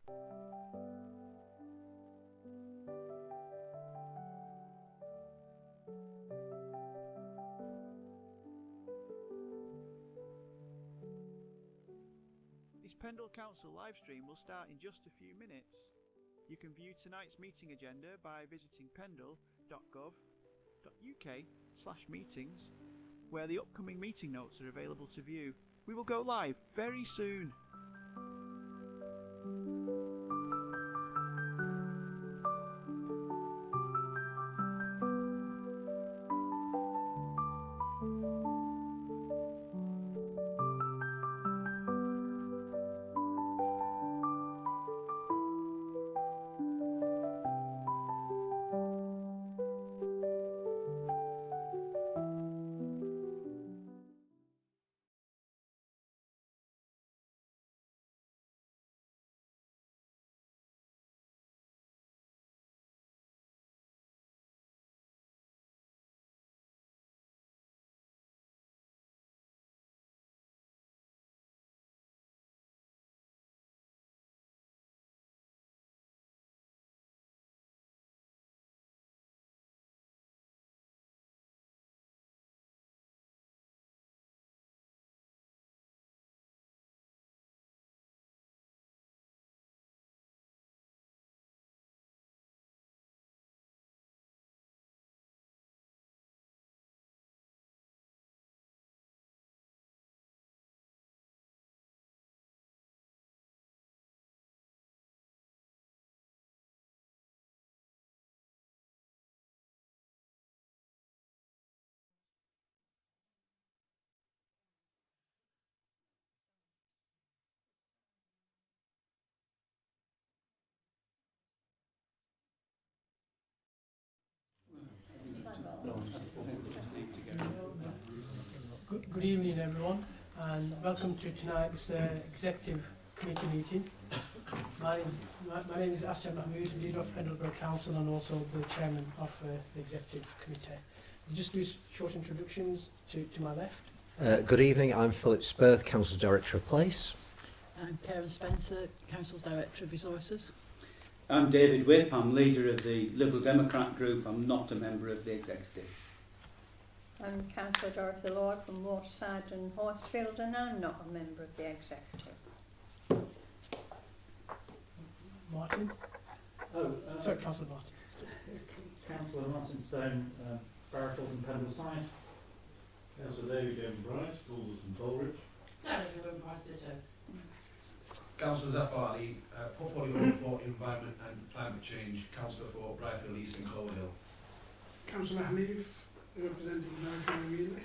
This Pendle Council livestream will start in just a few minutes. You can view tonight's meeting agenda by visiting pendle.gov.uk/meetings, where the upcoming meeting notes are available to view. We will go live very soon. Good evening, everyone, and welcome to tonight's Executive Committee meeting. My name is Ashton Mahmood, leader of Pendle Borough Council and also the chairman of the Executive Committee. We'll just do short introductions to my left. Good evening, I'm Philip Spurth, Council Director of Place. I'm Karen Spencer, Council's Director of Resources. I'm David Whip, I'm leader of the Liberal Democrat group. I'm not a member of the executive. I'm Councillor Dorothy Lloyd from Waterside and Horsefield, and I'm not a member of the executive. Martin? Sorry, Councillor Martin. Councillor Martin Stone, Barrowfield and Pendleside. Councillor David Bryce, Balderston Coleridge. Sarah Newman, Price Ditto. Councillor Zafari, portfolio for environment and climate change, Councillor for Brighfield East and Clover Hill. Councillor Hanif, representing Brighfield immediately.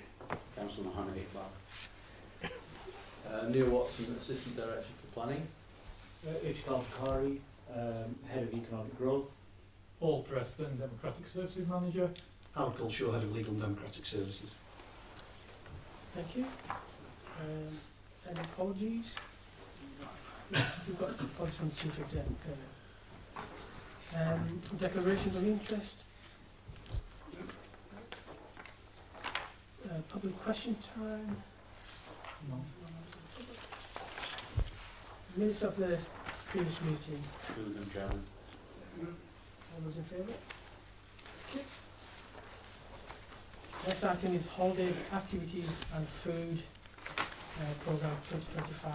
Councillor Mohammed Iqbal. Neil Watson, Assistant Director for Planning. Ishkal Bukhari, Head of Economic Growth. Paul Preston, Democratic Services Manager. Al Culshaw, Head of Legal and Democratic Services. Thank you. Any apologies? We've got apologies from the Chief Exec. Declarations of interest. Public question time. No. Minutes of the previous meeting. Chairman. All those in favour? Okay. Next item is holiday activities and food programme 2025.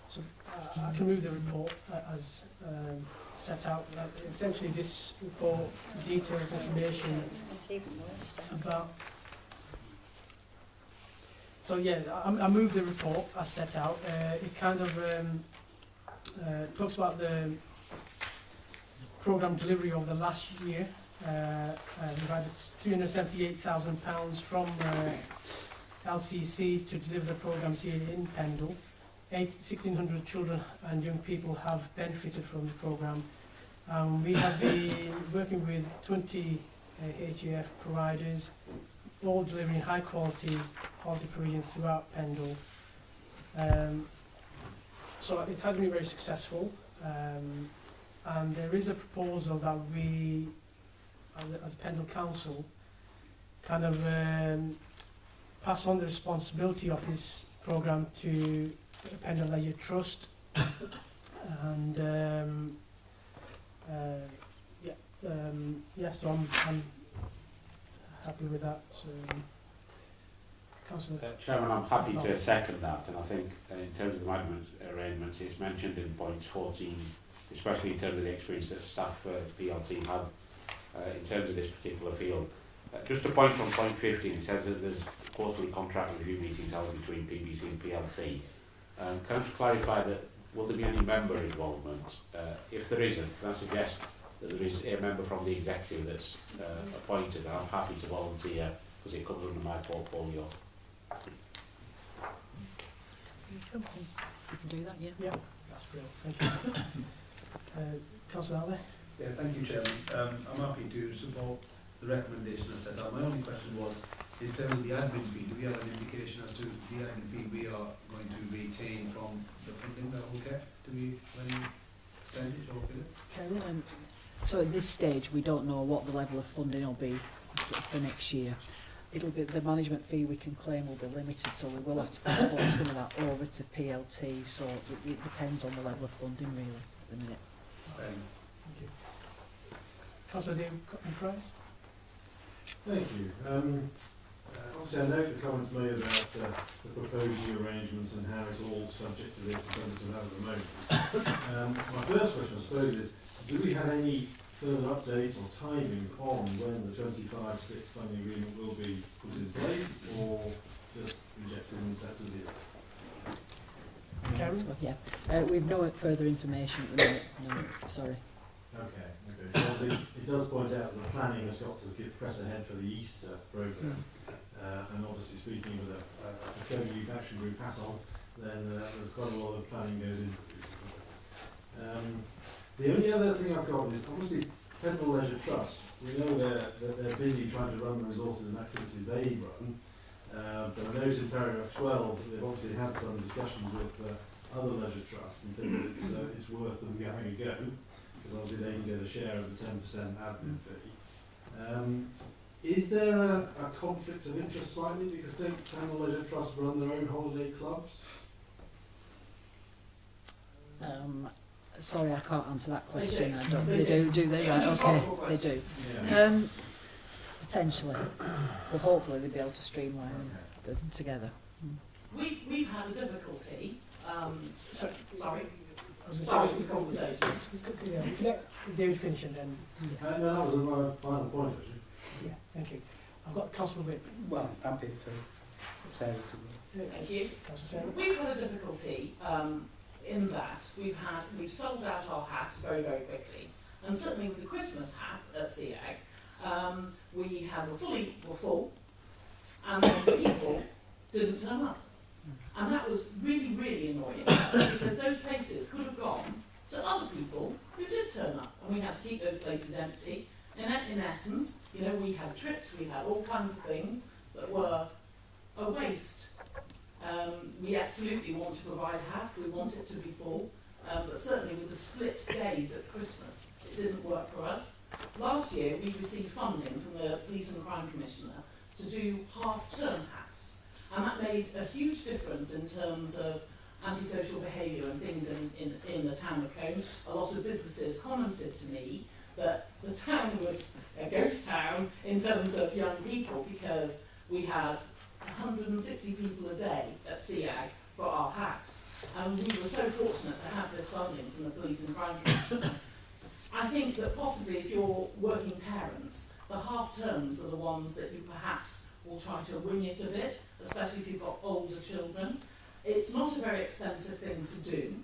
So I can move the report as set out. Essentially, this report details information about. So yeah, I moved the report as set out. It kind of talks about the programme delivery over the last year. We've had £378,000 from LCC to deliver the programmes here in Pendle. 1,600 children and young people have benefited from the programme. We have been working with 20 HEF providers, all delivering high quality holiday provisions throughout Pendle. So it has been very successful, and there is a proposal that we, as a Pendle Council, kind of pass on the responsibility of this programme to Pendle Leisure Trust, and so I'm happy with that. So, Councillor. Chairman, I'm happy to second that, and I think in terms of the management arrangements, it's mentioned in points 14, especially in terms of the experience that staff at PLT have in terms of this particular field. Just a point on point 15, it says that there's quarterly contract review meetings held between PBC and PLT. Can I just clarify that, will there be any member involvement? If there isn't, can I suggest that there is a member from the executive that's appointed, and I'm happy to volunteer because it comes under my portfolio. You can do that, yeah. Yeah, that's brilliant. Thank you. Councillor Ali. Yeah, thank you, Chairman. I'm happy to support the recommendation as set out. My only question was, in terms of the admin fee, do we have an indication as to the admin fee we are going to retain from the funding that we'll get? Do we have any percentage or figure? So at this stage, we don't know what the level of funding will be for next year. It'll be the management fee we can claim will be limited, so we will have to pass some of that over to PLT. So it depends on the level of funding, really, at the minute. Thank you. Councillor David Price. Thank you. Obviously, I note the comments made about the proposed new arrangements and how it's all subject to this and subject to that at the moment. My first question, I suppose, is do we have any further updates or timings on when the 25/6 funding agreement will be put in place, or just rejected and set as is? Karen? Yeah, we've no further information at the minute. No, sorry. Okay. Well, it does point out that the planning has got to press ahead for the Easter programme. And obviously, speaking with a Code Youth Action Group pass on, then there's quite a lot of planning goes into this. The only other thing I've got is obviously Pendle Leisure Trust. We know that they're busy trying to run the resources and activities they run, but I noticed in paragraph 12 they've obviously had some discussions with other leisure trusts and think that it's worth them having a go, because obviously they can get a share of the 10% admin fee. Is there a conflict of interest slightly, because don't Pendle Leisure Trust run their own holiday clubs? Sorry, I can't answer that question. I don't. They do they? Right, okay, they do. Yeah. Potentially, but hopefully they'll be able to streamline them together. We've had a difficulty. Sorry. I was Sorry for the conversation. Yeah, let David finish and then. No, that was my final point, actually. Yeah, thank you. I've got Councillor Whip. Well, happy for Sarah to... Thank you. Councillor Sarah. We've had a difficulty in that we've sold out our hats very, very quickly. And certainly with the Christmas hat at SEAG, we were full, and then people didn't turn up. And that was really, really annoying, because those places could have gone to other people who did turn up, and we had to keep those places empty. In essence, we had trips, we had all kinds of things that were a waste. We absolutely want to provide half, we want it to be full, but certainly with the split days at Christmas, it didn't work for us. Last year, we received funding from the Police and Crime Commissioner to do half-term halves, and that made a huge difference in terms of antisocial behaviour and things in the town of Cone. A lot of businesses commented to me that the town was a ghost town in terms of young people, because we had 160 people a day at SEAG for our house. And we were so fortunate to have this funding from the Police and Crime Commission. I think that possibly if you're working parents, the half terms are the ones that you perhaps will try to wing it a bit, especially if you've got older children. It's not a very expensive thing to do.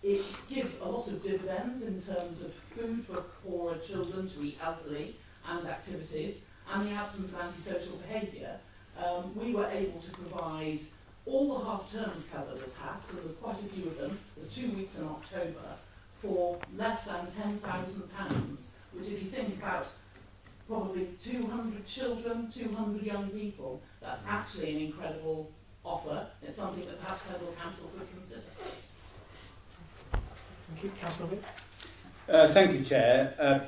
It gives a lot of dividends in terms of food for poorer children to eat healthily and activities, and the absence of antisocial behaviour. We were able to provide all the half terms covered as half, so there's quite a few of them. There's 2 weeks in October for less than £10,000, which, if you think about probably 200 children, 200 young people, that's actually an incredible offer. It's something that perhaps Federal Council could consider. Thank you. Councillor Whip. Thank you, Chair.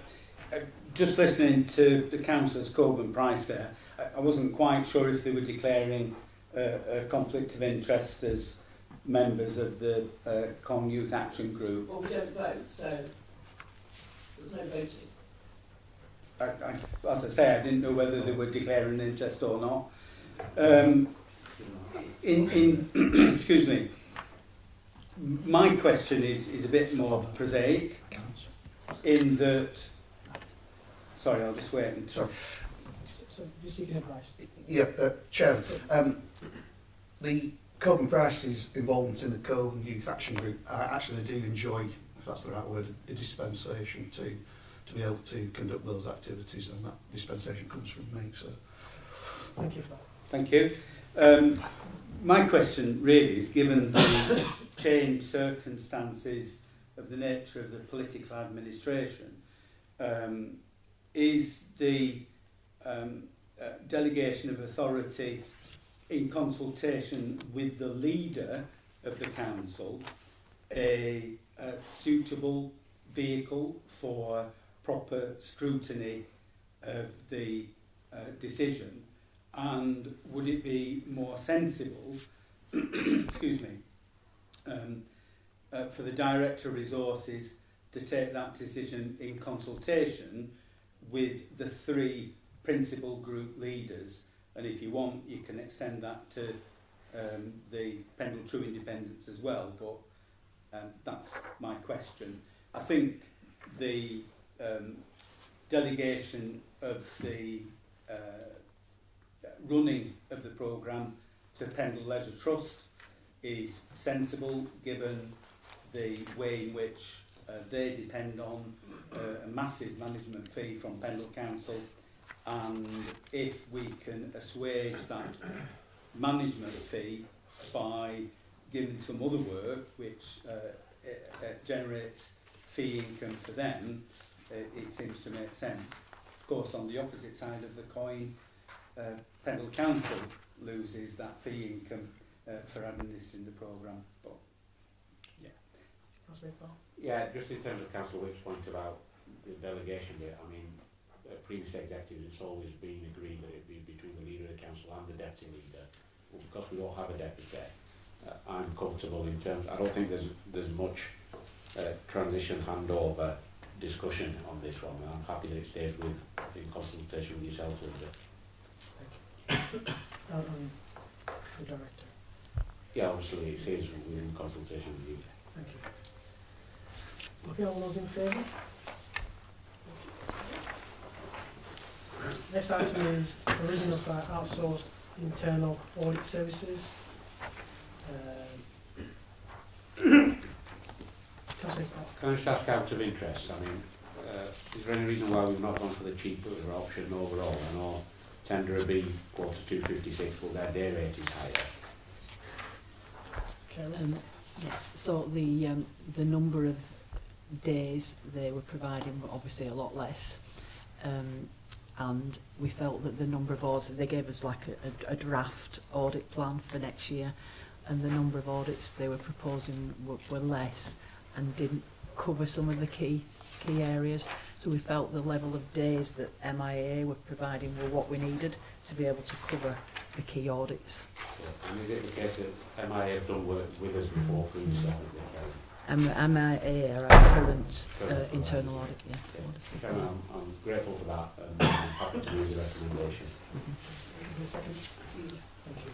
just listening to the councillors Coburn Price there, I wasn't quite sure if they were declaring a conflict of interest as members of the Con Youth Action Group. Well, we don't vote, so there's no voting. As I say, I didn't know whether they were declaring an interest or not. Excuse me. My question is a bit more prosaic, in that. Sorry, I'll just wait until. So just seeking advice. Yeah, Chair. The Coburn Price's involvement in the Coburn Youth Action Group, I actually do enjoy, if that's the right word, a dispensation to be able to conduct those activities, and that dispensation comes from me. So, thank you for that. Thank you. My question really is, given the changed circumstances of the nature of the political administration, is the delegation of authority in consultation with the leader of the council a suitable vehicle for proper scrutiny of the decision, and would it be more sensible excuse me, for the Director of Resources to take that decision in consultation with the 3 principal group leaders? And if you want, you can extend that to the Pendle True Independents as well, but that's my question. I think the delegation of the running of the programme to Pendle Leisure Trust is sensible, given the way in which they depend on a massive management fee from Pendle Council, and if we can assuage that management fee by giving some other work which generates fee income for them, it seems to make sense. Of course, on the opposite side of the coin, Pendle Council loses that fee income for administering the programme. But yeah, just in terms of Councillor Whip's point about the delegation bit, I mean, previous executives, it's always been agreed that it be between the leader of the council and the deputy leader. Well, because we don't have a deputy, I'm comfortable in terms. I don't think there's much transition handover discussion on this one, and I'm happy that it stays in consultation with yourself, Linda. The Director. Yeah, obviously it stays within consultation with you. Thank you. Okay, all those in favour? Next item is provision of outsourced internal audit services. Can I just ask out of interest, I mean, is there any reason why we've not gone for the cheaper option overall? I know Tenderer B quarter 256, but their day rate is higher. Yes, so the number of days they were providing were obviously a lot less, and we felt that the number of audits, they gave us like a draft audit plan for next year, and the number of audits they were proposing were less and didn't cover some of the key areas. So we felt the level of days that MIA were providing were what we needed to be able to cover the key audits. And is it the case that MIA have done work with us before previously? MIA are our current internal audit, yeah. I'm grateful for that, and I'm happy to move the recommendation. The second. Thank you.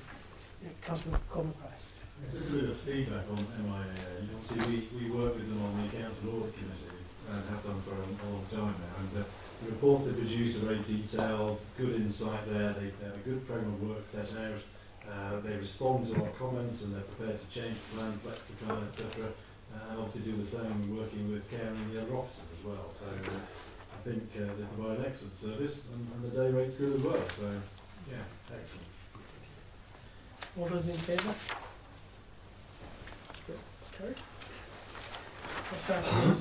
Yeah, Councillor Coburn Price. Just a bit of feedback on MIA. Obviously, we work with them on the Council Audit Committee and have done for a long time now. And the reports they produce are very detailed, good insight there. They have a good programme of work set out. They respond to our comments and they're prepared to change the plan, flex the plan, etc. And obviously do the same working with Care and the other officers as well. So I think they provide an excellent service, and the day rate's good as well. So yeah, excellent. All those in favour? That's carried. Next item is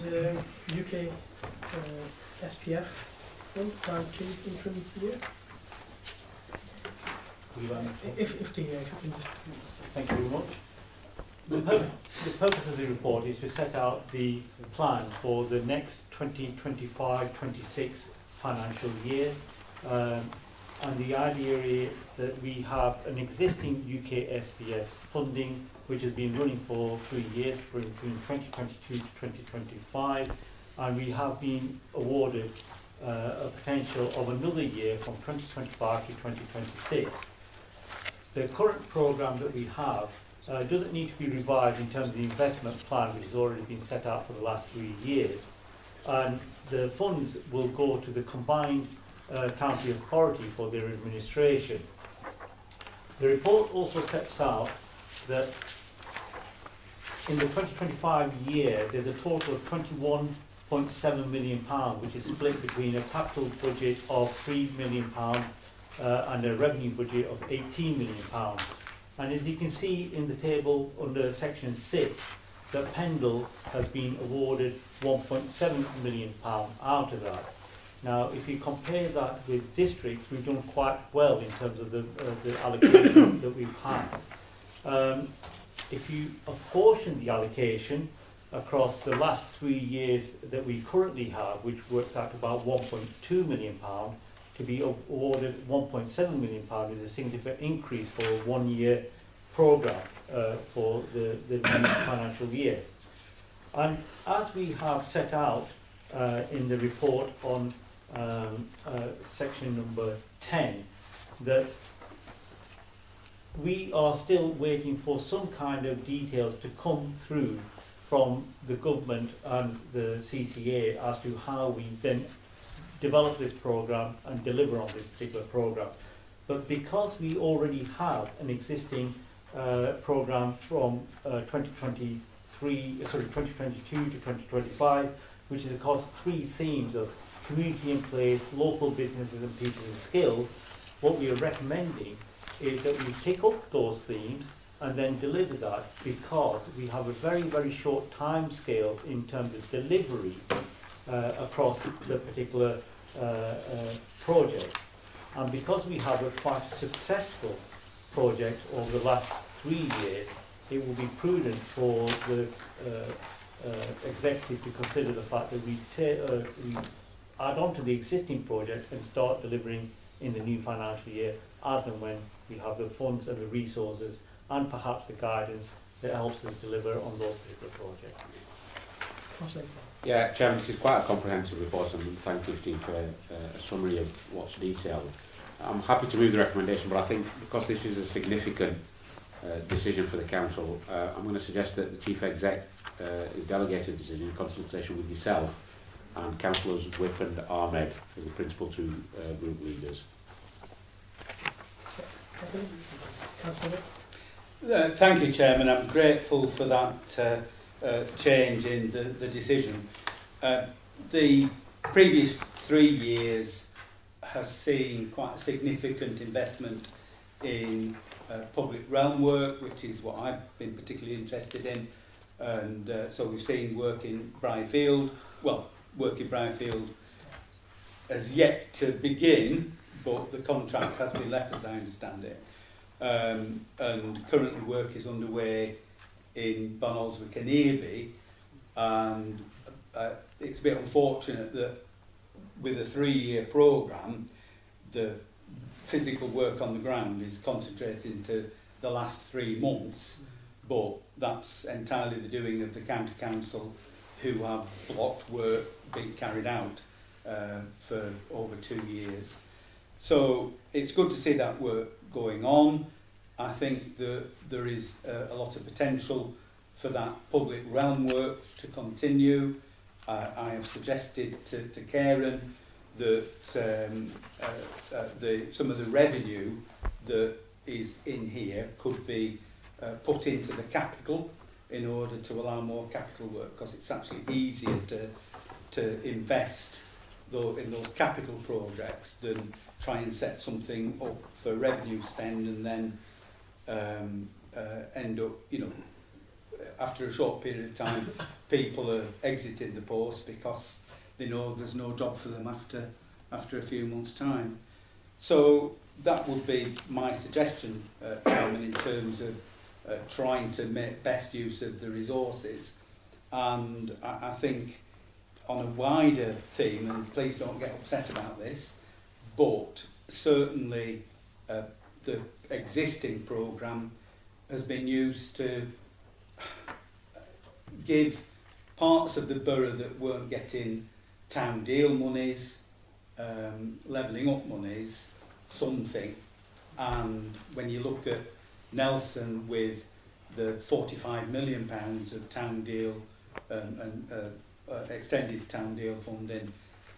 UK SPF Fund, Round 2 interim year. If the Thank you very much. The purpose of the report is to set out the plan for the next 2025-26 financial year. And the idea is that we have an existing UK SPF funding which has been running for 3 years, between 2022 to 2025, and we have been awarded a potential of another year from 2025 to 2026. The current programme that we have doesn't need to be revised in terms of the investment plan which has already been set out for the last 3 years, and the funds will go to the combined county authority for their administration. The report also sets out that in the 2025 year there's a total of £21.7 million, which is split between a capital budget of £3 million and a revenue budget of £18 million. And as you can see in the table under section 6, that Pendle has been awarded £1.7 million out of that. Now, if you compare that with districts, we've done quite well in terms of the allocation that we've had. If you apportion the allocation across the last 3 years that we currently have, which works out to about £1.2 million, to be awarded £1.7 million is a significant increase for a 1-year programme for the new financial year. And as we have set out in the report on section number 10, that we are still waiting for some kind of details to come through from the government and the CCA as to how we then develop this programme and deliver on this particular programme. But because we already have an existing programme from 2022 to 2025, which is across 3 themes of community in place, local businesses and people and skills, what we are recommending is that we pick up those themes and then deliver that, because we have a very, very short time scale in terms of delivery across the particular project. And because we have a quite successful project over the last 3 years, it will be prudent for the executive to consider the fact that we add on to the existing project and start delivering in the new financial year as and when we have the funds and the resources and perhaps the guidance that helps us deliver on those particular projects. Yeah, Chairman, this is quite a comprehensive report, and thank you, Steve, for a summary of what's detailed. I'm happy to move the recommendation, but I think because this is a significant decision for the Council, I'm going to suggest that the Chief Exec is delegated decision in consultation with yourself and Councillors Whip and Ahmed as the principal 2 group leaders. Thank you, Chairman. I'm grateful for that change in the decision. The previous 3 years has seen quite a significant investment in public realm work, which is what I've been particularly interested in. And so we've seen work in Briarfield. Well, work in Briarfield has yet to begin, but the contract has been let, as I understand it. And currently work is underway in Bonalswick and Earby, and it's a bit unfortunate that with a 3-year programme, the physical work on the ground is concentrated into the last 3 months, but that's entirely the doing of the county council, who have blocked work being carried out for over 2 years. So it's good to see that work going on. I think that there is a lot of potential for that public realm work to continue. I have suggested to Karen that some of the revenue that is in here could be put into the capital in order to allow more capital work, because it's actually easier to invest in those capital projects than try and set something up for revenue spend and then end up, after a short period of time, people are exiting the post because they know there's no job for them after a few months' time. So that would be my suggestion, Chairman, in terms of trying to make best use of the resources. And I think on a wider theme, and please don't get upset about this, but certainly the existing programme has been used to give parts of the borough that weren't getting town deal monies, levelling up monies, something. And when you look at Nelson with the £45 million of town deal and extended town deal funding,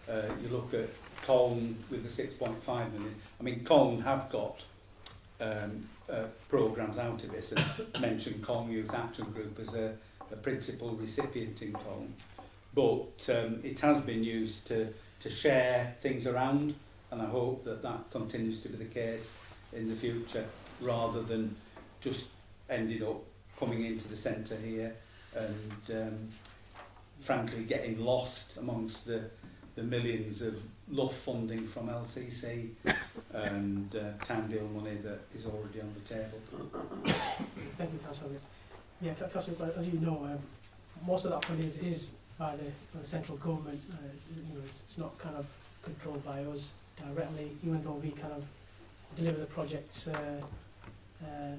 you look at Colne with the 6.5 million. I mean, Colne have got programmes out of this, and mentioned Colne Youth Action Group as a principal recipient in Colne. But it has been used to share things around, and I hope that that continues to be the case in the future, rather than just ended up coming into the centre here and frankly getting lost amongst the millions of LUF funding from LCC and town deal money that is already on the table. Thank you, Councillor. Yeah, Councillor, as you know, most of that money is by the central government. It's not kind of controlled by us directly, even though we kind of deliver the projects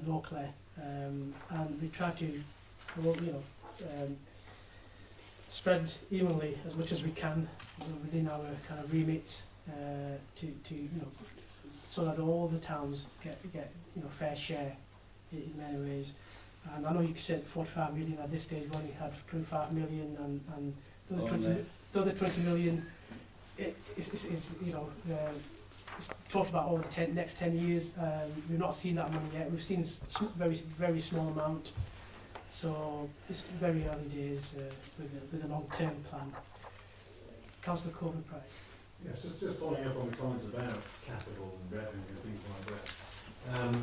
locally, and we try to, spread evenly as much as we can within our kind of remits, so that all the towns get fair share in many ways. And I know you said 45 million at this stage. We only had 25 million, and the other 20 million is it's talked about over the next 10 years. We've not seen that money yet. We've seen very small amount. So it's very early days with a long-term plan. Councillor Corbyn-Price. Yes, just following up on the comments about capital and revenue and things like that.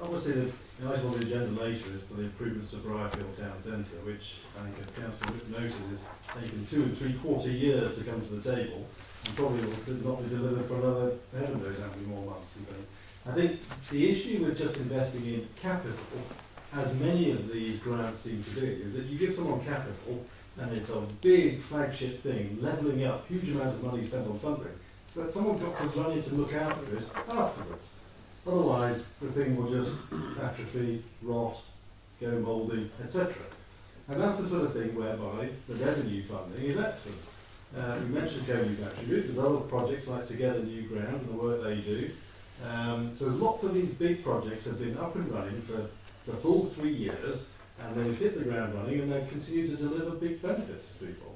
Obviously, the item on the agenda later is for the improvements to Briarfield Town Centre, which I think, as Councillor Whip noted, has taken 2 3/4 years to come to the table, and probably will not be delivered for another, heaven knows how many more months and things. I think the issue with just investing in capital, as many of these grants seem to do, is that you give someone capital and it's a big flagship thing, levelling up, huge amount of money spent on something, but someone's got to run it and look after it afterwards. Otherwise, the thing will just atrophy, rot, go mouldy, etc. And that's the sort of thing whereby the revenue funding is excellent. We mentioned Colne Youth Action Group, there's other projects like Together New Ground and the work they do. So lots of these big projects have been up and running for the full 3 years, and they've hit the ground running, and they continue to deliver big benefits to people.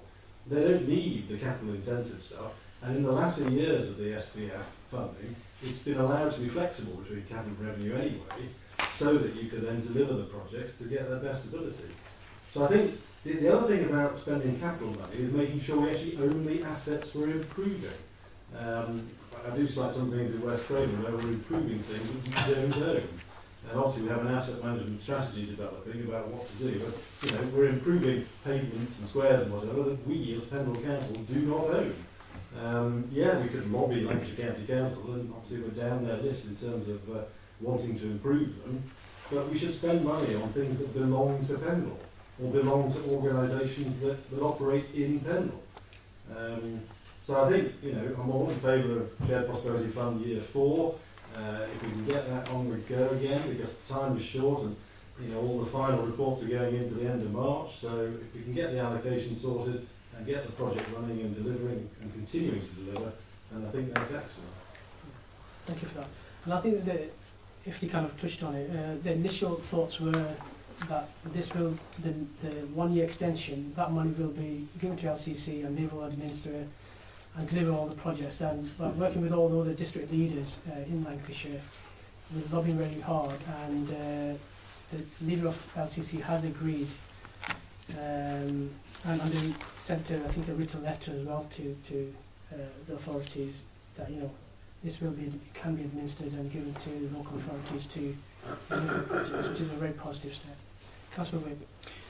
They don't need the capital intensive stuff, and in the latter years of the SPF funding, it's been allowed to be flexible between capital and revenue anyway, so that you could then deliver the projects to get their best ability. So I think the other thing about spending capital money is making sure we actually own the assets we're improving. I do cite some things in West Craven where we're improving things that we don't own. And obviously we have an asset management strategy developing about what to do, but we're improving pavements and squares and whatever that we as Pendle Council do not own. Yeah, we could lobby Lancashire County Council, and obviously we're down their list in terms of wanting to improve them, but we should spend money on things that belong to Pendle, or belong to organisations that operate in Pendle. So I think, I'm all in favour of Shared Prosperity Fund Year 4. If we can get that on the go again, because time is short and all the final reports are going into the end of March, so if we can get the allocation sorted and get the project running and delivering and continuing to deliver, then I think that's excellent. Thank you for that. And I think that if you kind of touched on it, the initial thoughts were that the 1 year extension, that money will be given to LCC and they will administer it and deliver all the projects. And working with all the other district leaders in Lancashire, we're lobbying really hard, and the leader of LCC has agreed, and they sent I think a written letter as well to the authorities that this can be administered and given to the local authorities to deliver projects, which is a very positive step. Councillor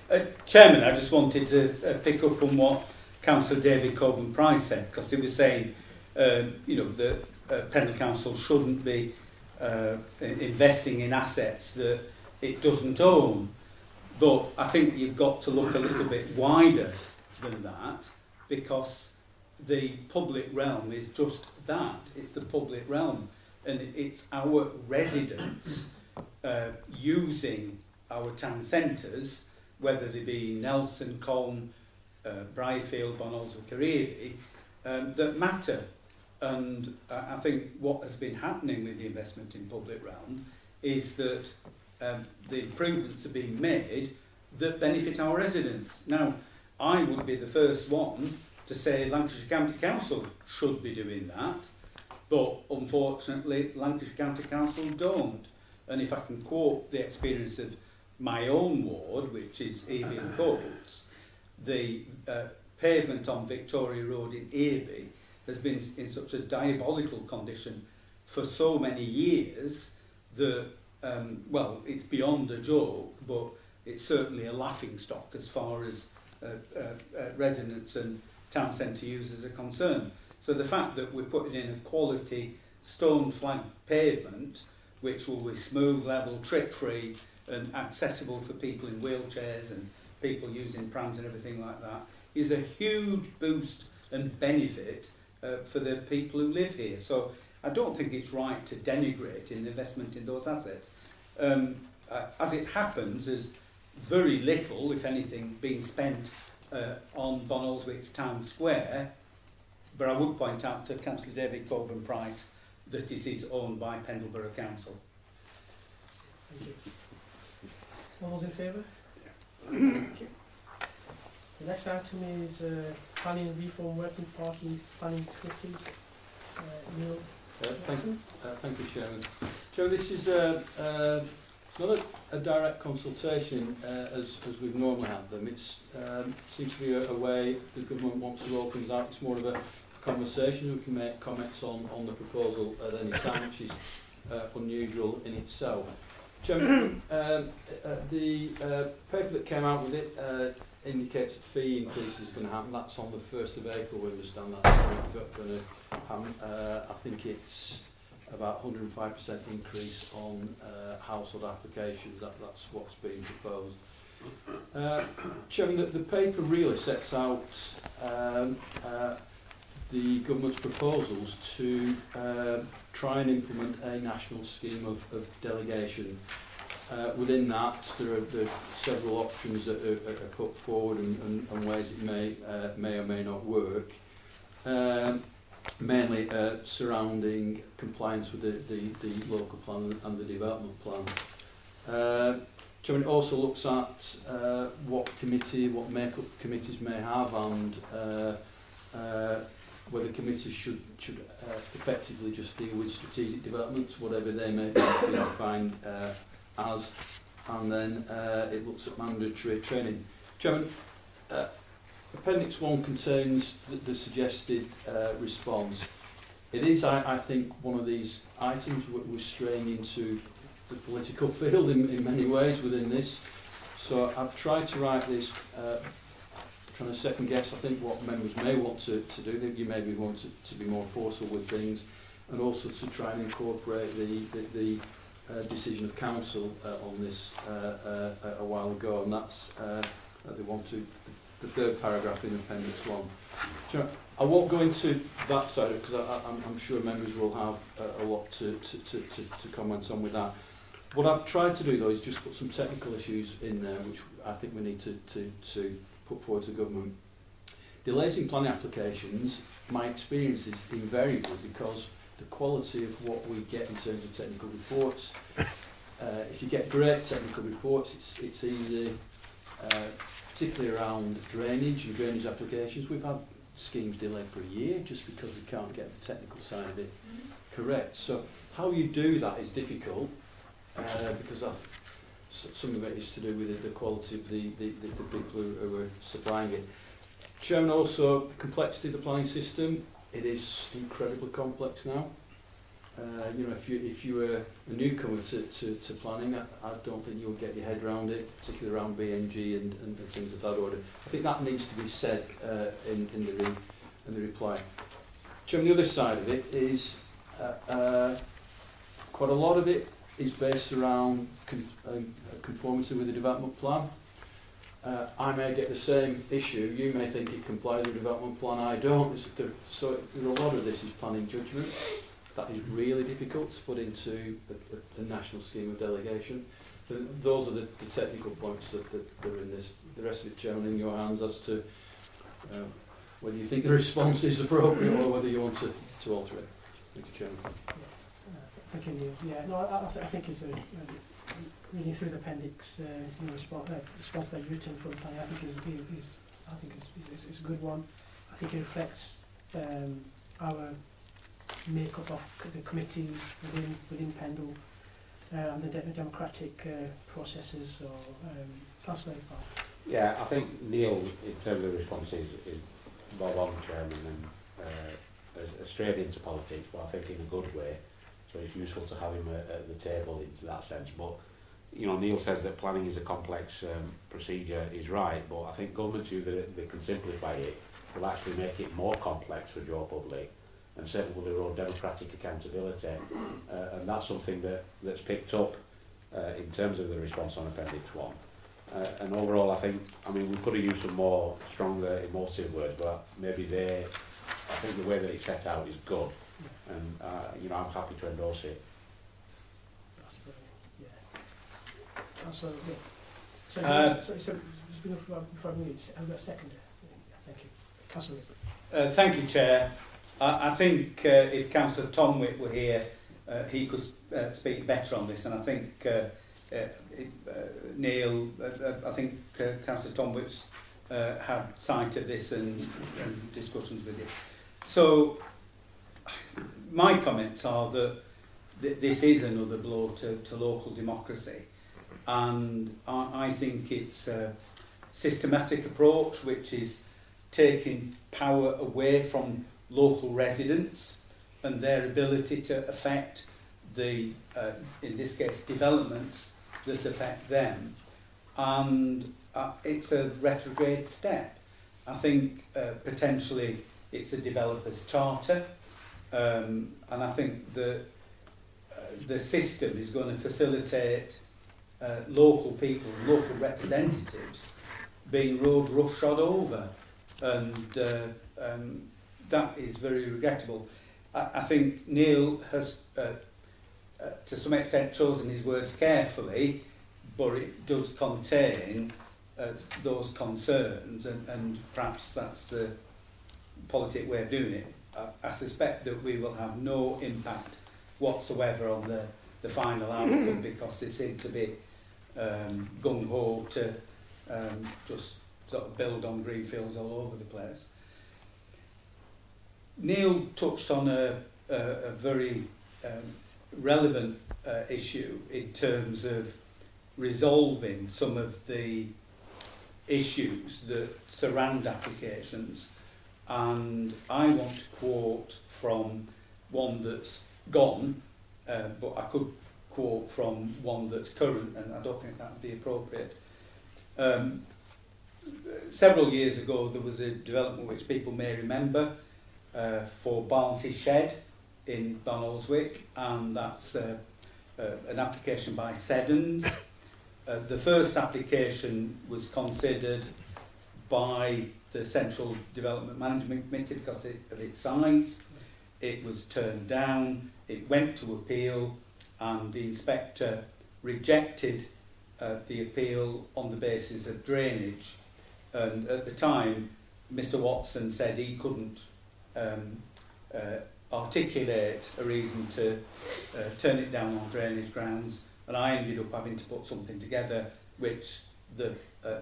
Webb. Chairman, I just wanted to pick up on what Councillor David Coburn-Price said, because he was saying, that Pendle Council shouldn't be investing in assets that it doesn't own. But I think you've got to look a little bit wider than that because the public realm is just that. It's the public realm, and it's our residents using our town centres, whether they be Nelson, Colne, Briarfield, Bonalls or Kirriby, that matter. And I think what has been happening with the investment in public realm is that the improvements are being made that benefit our residents. Now, I would be the first one to say Lancashire County Council should be doing that, but unfortunately Lancashire County Council don't. And if I can quote the experience of my own ward, which is Eby and Coates, the pavement on Victoria Road in Eby has been in such a diabolical condition for so many years that, well, it's beyond a joke, but it's certainly a laughing stock as far as residents and town centre users are concerned. So the fact that we're putting in a quality stone flag pavement, which will be smooth, level, trip-free and accessible for people in wheelchairs and people using prams and everything like that, is a huge boost and benefit for the people who live here. So I don't think it's right to denigrate in investment in those assets. As it happens, there's very little, if anything, being spent on Bonalswick's town square, but I would point out to Councillor David Coburn Price that it is owned by Pendle Borough Council. Thank you. All those in favour? Thank you. The next item is Planning and Reform Working Party Planning Committees. Neil Jackson. Thank you, Chairman. Chairman, this is it's not a direct consultation as we've normally had them. It seems to be a way the government wants to roll things out. It's more of a conversation. We can make comments on the proposal at any time, which is unusual in itself. Chairman, the paper that came out with it indicates that fee increase is going to happen. That's on the 1st of April, we understand that's going to happen. I think it's about 105% increase on household applications. That's what's being proposed. Chairman, the paper really sets out the government's proposals to try and implement a national scheme of delegation. Within that, there are several options that are put forward and ways it may or may not work. Mainly surrounding compliance with the local plan and the development plan. It also looks at what makeup committees may have and whether committees should effectively just deal with strategic developments, whatever they may be defined as, and then it looks at mandatory training. Chairman, Appendix 1 contains the suggested response. It is, I think, one of these items we're straying into the political field in many ways within this. So I've tried to write this, trying to second guess, I think, what members may want to do. That you maybe want to be more forceful with things, and also to try and incorporate the decision of council on this a while ago, and that's they want to. The third paragraph in Appendix 1. I won't go into that side because I'm sure members will have a lot to comment on with that. What I've tried to do though is just put some technical issues in there which I think we need to put forward to government. Delays in planning applications, my experience is invariably because the quality of what we get in terms of technical reports, if you get great technical reports, it's easy. Particularly around drainage and drainage applications. We've had schemes delayed for a year just because we can't get the technical side of it correct. So how you do that is difficult because some of it is to do with the quality of the people who are supplying it. Chairman, also the complexity of the planning system. It is incredibly complex now. You know, if you were a newcomer to planning, I don't think you'll get your head around it, particularly around BNG and things of that order. I think that needs to be said in the reply. Chairman, the other side of it is quite a lot of it is based around conformity with the development plan. I may get the same issue. You may think it complies with development plan. I don't. So a lot of this is planning judgment. That is really difficult to put into a national scheme of delegation. So those are the technical points that are in this. The rest of it, Chairman, in your hands as to whether you think the response is appropriate or whether you want to alter it. Thank you, Chairman. Thank you, Neil. Yeah, no, I think it's reading through the appendix, response that you've written for the planning, I think is a good one. I think it reflects our make-up of the committees within Pendle and the democratic processes. So, Councillor Iqbal. Yeah, I think Neil, in terms of responses, is Bob on, Chairman, and has strayed into politics, but I think in a good way. So it's useful to have him at the table into that sense. But you know, Neil says that planning is a complex procedure. Is right, but I think government's view that they can simplify it will actually make it more complex for Joe Public, and certainly will erode democratic accountability. And that's something that's picked up in terms of the response on Appendix 1. And overall, I mean, we could have used some more stronger emotive words, but maybe I think the way that it's set out is good, and you know, I'm happy to endorse it. That's brilliant. Yeah. Councillor, so it's been for minutes. I've got a second. Thank you, Councillor. Thank you, Chair. I think if Councillor Tomwick were here, he could speak better on this, and I think Neil, I think Councillor Tomwick's had sight of this and discussions with you. So my comments are that this is another blow to local democracy, and I think it's a systematic approach which is taking power away from local residents and their ability to affect the, in this case, developments that affect them. And it's a retrograde step. I think potentially it's a developer's charter, and I think the system is going to facilitate local people, local representatives being rode roughshod over, and that is very regrettable. I think Neil has, to some extent, chosen his words carefully, but it does contain those concerns, and perhaps that's the politic way of doing it. I suspect that we will have no impact whatsoever on the final outcome, because they seem to be gung-ho to just sort of build on greenfields all over the place. Neil touched on a very relevant issue in terms of resolving some of the issues that surround applications, and I want to quote from one that's gone, but I could quote from one that's current, and I don't think that would be appropriate. Several years ago there was a development which people may remember for Barnsley Shed in Barnoldswick, and that's an application by Seddons. The first application was considered by the Central Development Management Committee because of its size. It was turned down, it went to appeal, and the inspector rejected the appeal on the basis of drainage. And at the time, Mr. Watson said he couldn't articulate a reason to turn it down on drainage grounds, and I ended up having to put something together which the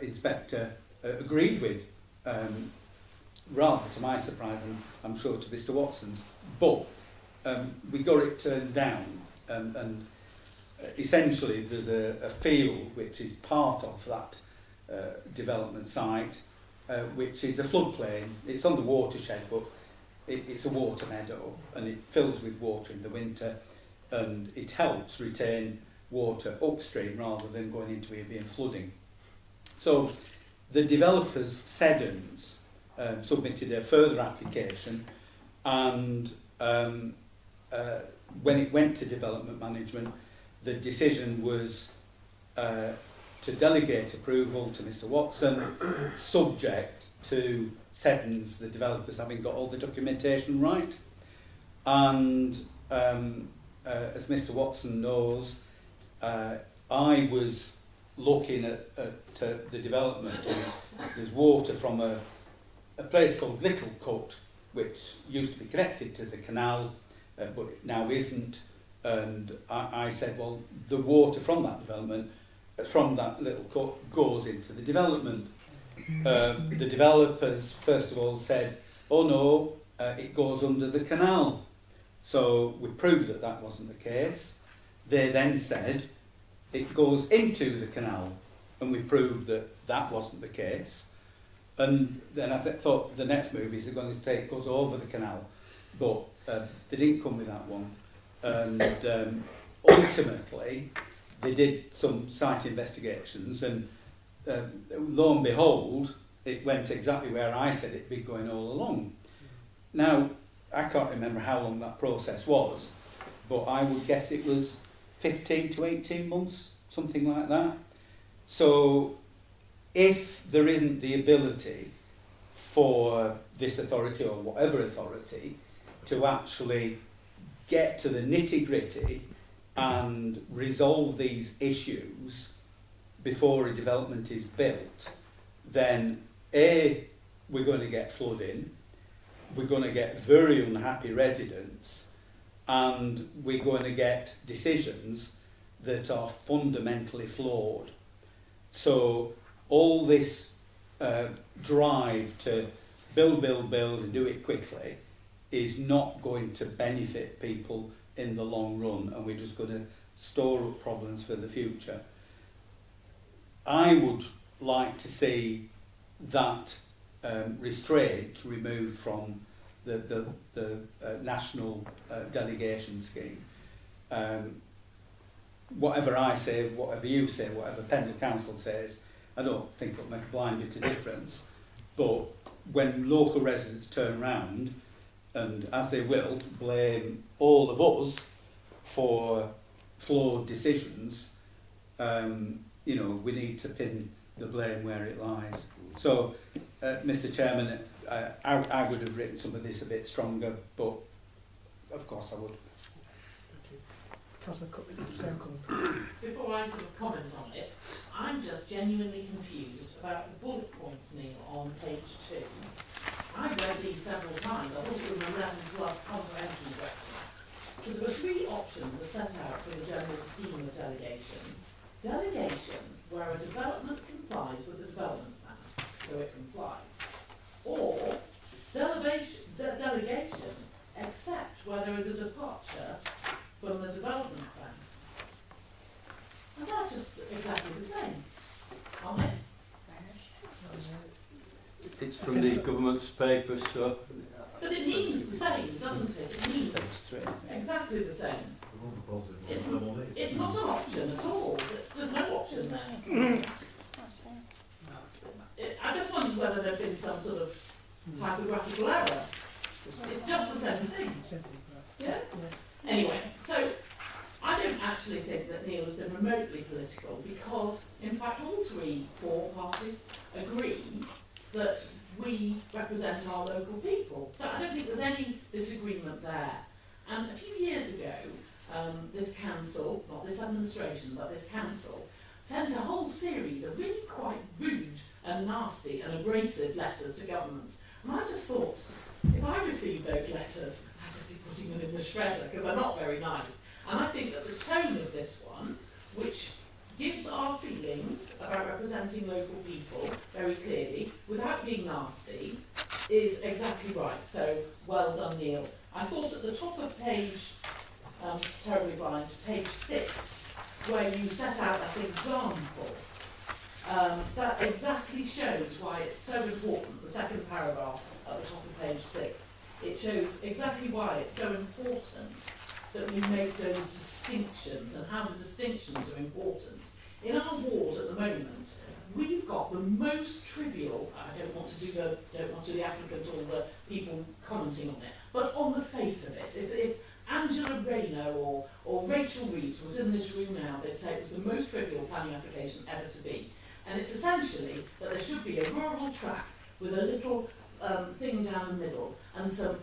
inspector agreed with, rather to my surprise, and I'm sure to Mr. Watson's. But we got it turned down, and essentially there's a field which is part of that development site, which is a floodplain. It's on the watershed, but it's a water meadow, and it fills with water in the winter, and it helps retain water upstream rather than going into it being flooding. So the developers, Seddons, submitted a further application, and when it went to development management, the decision was to to delegate approval to Mr Watson, subject to Seddons, the developers, having got all the documentation right. And as Mr Watson knows, I was looking at the development, and there's water from a place called Little Cut, which used to be connected to the canal, but it now isn't. And I said, well, the water from that development, from that Little Cut, goes into the development. The developers, first of all, said, oh no, it goes under the canal. So we proved that that wasn't the case. They then said, it goes into the canal, and we proved that that wasn't the case. And then I thought the next move is they're going to say it goes over the canal, but they didn't come with that one. And ultimately, they did some site investigations, and lo and behold, it went exactly where I said it'd be going all along. Now, I can't remember how long that process was, but I would guess it was 15 to 18 months, something like that. So if there isn't the ability for this authority or whatever authority to actually get to the nitty-gritty and resolve these issues before a development is built, then A, we're going to get flooding, we're going to get very unhappy residents, and we're going to get decisions that are fundamentally flawed. So all this drive to build and do it quickly is not going to benefit people in the long run, and we're just going to store up problems for the future. I would like to see that restraint removed from the national delegation scheme. Whatever I say, whatever you say, whatever Pendle Council says, I don't think it'll make a blind bit of difference. But when local residents turn around, and as they will, blame all of us for flawed decisions, you know, we need to pin the blame where it lies. So, Mr Chairman, I would have written some of this a bit stronger, but of course I would. Thank you. Councillor Sarah Cullen. Before I sort of comment on it, I'm just genuinely confused about the bullet points, Neil, on page 2. I've read these several times. I thought it was a relatively comprehension question. So there were 3 options are set out for the general scheme of delegation. Delegation, where a development complies with the development plan, so it complies. Or delegation, except where there is a departure from the development plan. And they're just exactly the same, aren't they? It's from the government's papers, so... Because it means the same, doesn't it? It means exactly the same. It's not an option at all. There's no option there. I just wondered whether there'd been some sort of typographical error. It's just the same thing. Yeah? Anyway, so I don't actually think that Neil has been remotely political because, in fact, all 4 parties agree that we represent our local people. So I don't think there's any disagreement there. And a few years ago, this council, not this administration, but this council, sent a whole series of really quite rude and nasty and abrasive letters to government. And I just thought, if I received those letters, I'd just be putting them in the shredder because they're not very nice. And I think that the tone of this one, which gives our feelings about representing local people very clearly, without being nasty, is exactly right. So, well done, Neil. I thought at the top of page, terribly blind, page 6, where you set out that example, that exactly shows why it's so important, the second paragraph at the top of page 6. It shows exactly why it's so important that we make those distinctions and how the distinctions are important. In our ward at the moment, we've got the most trivial, I don't want to do the applicant or the people commenting on it, but on the face of it, if Angela Rayner or Rachel Reeves was in this room now, they'd say it was the most trivial planning application ever to be. And it's essentially that there should be a rural track with a little thing down the middle and some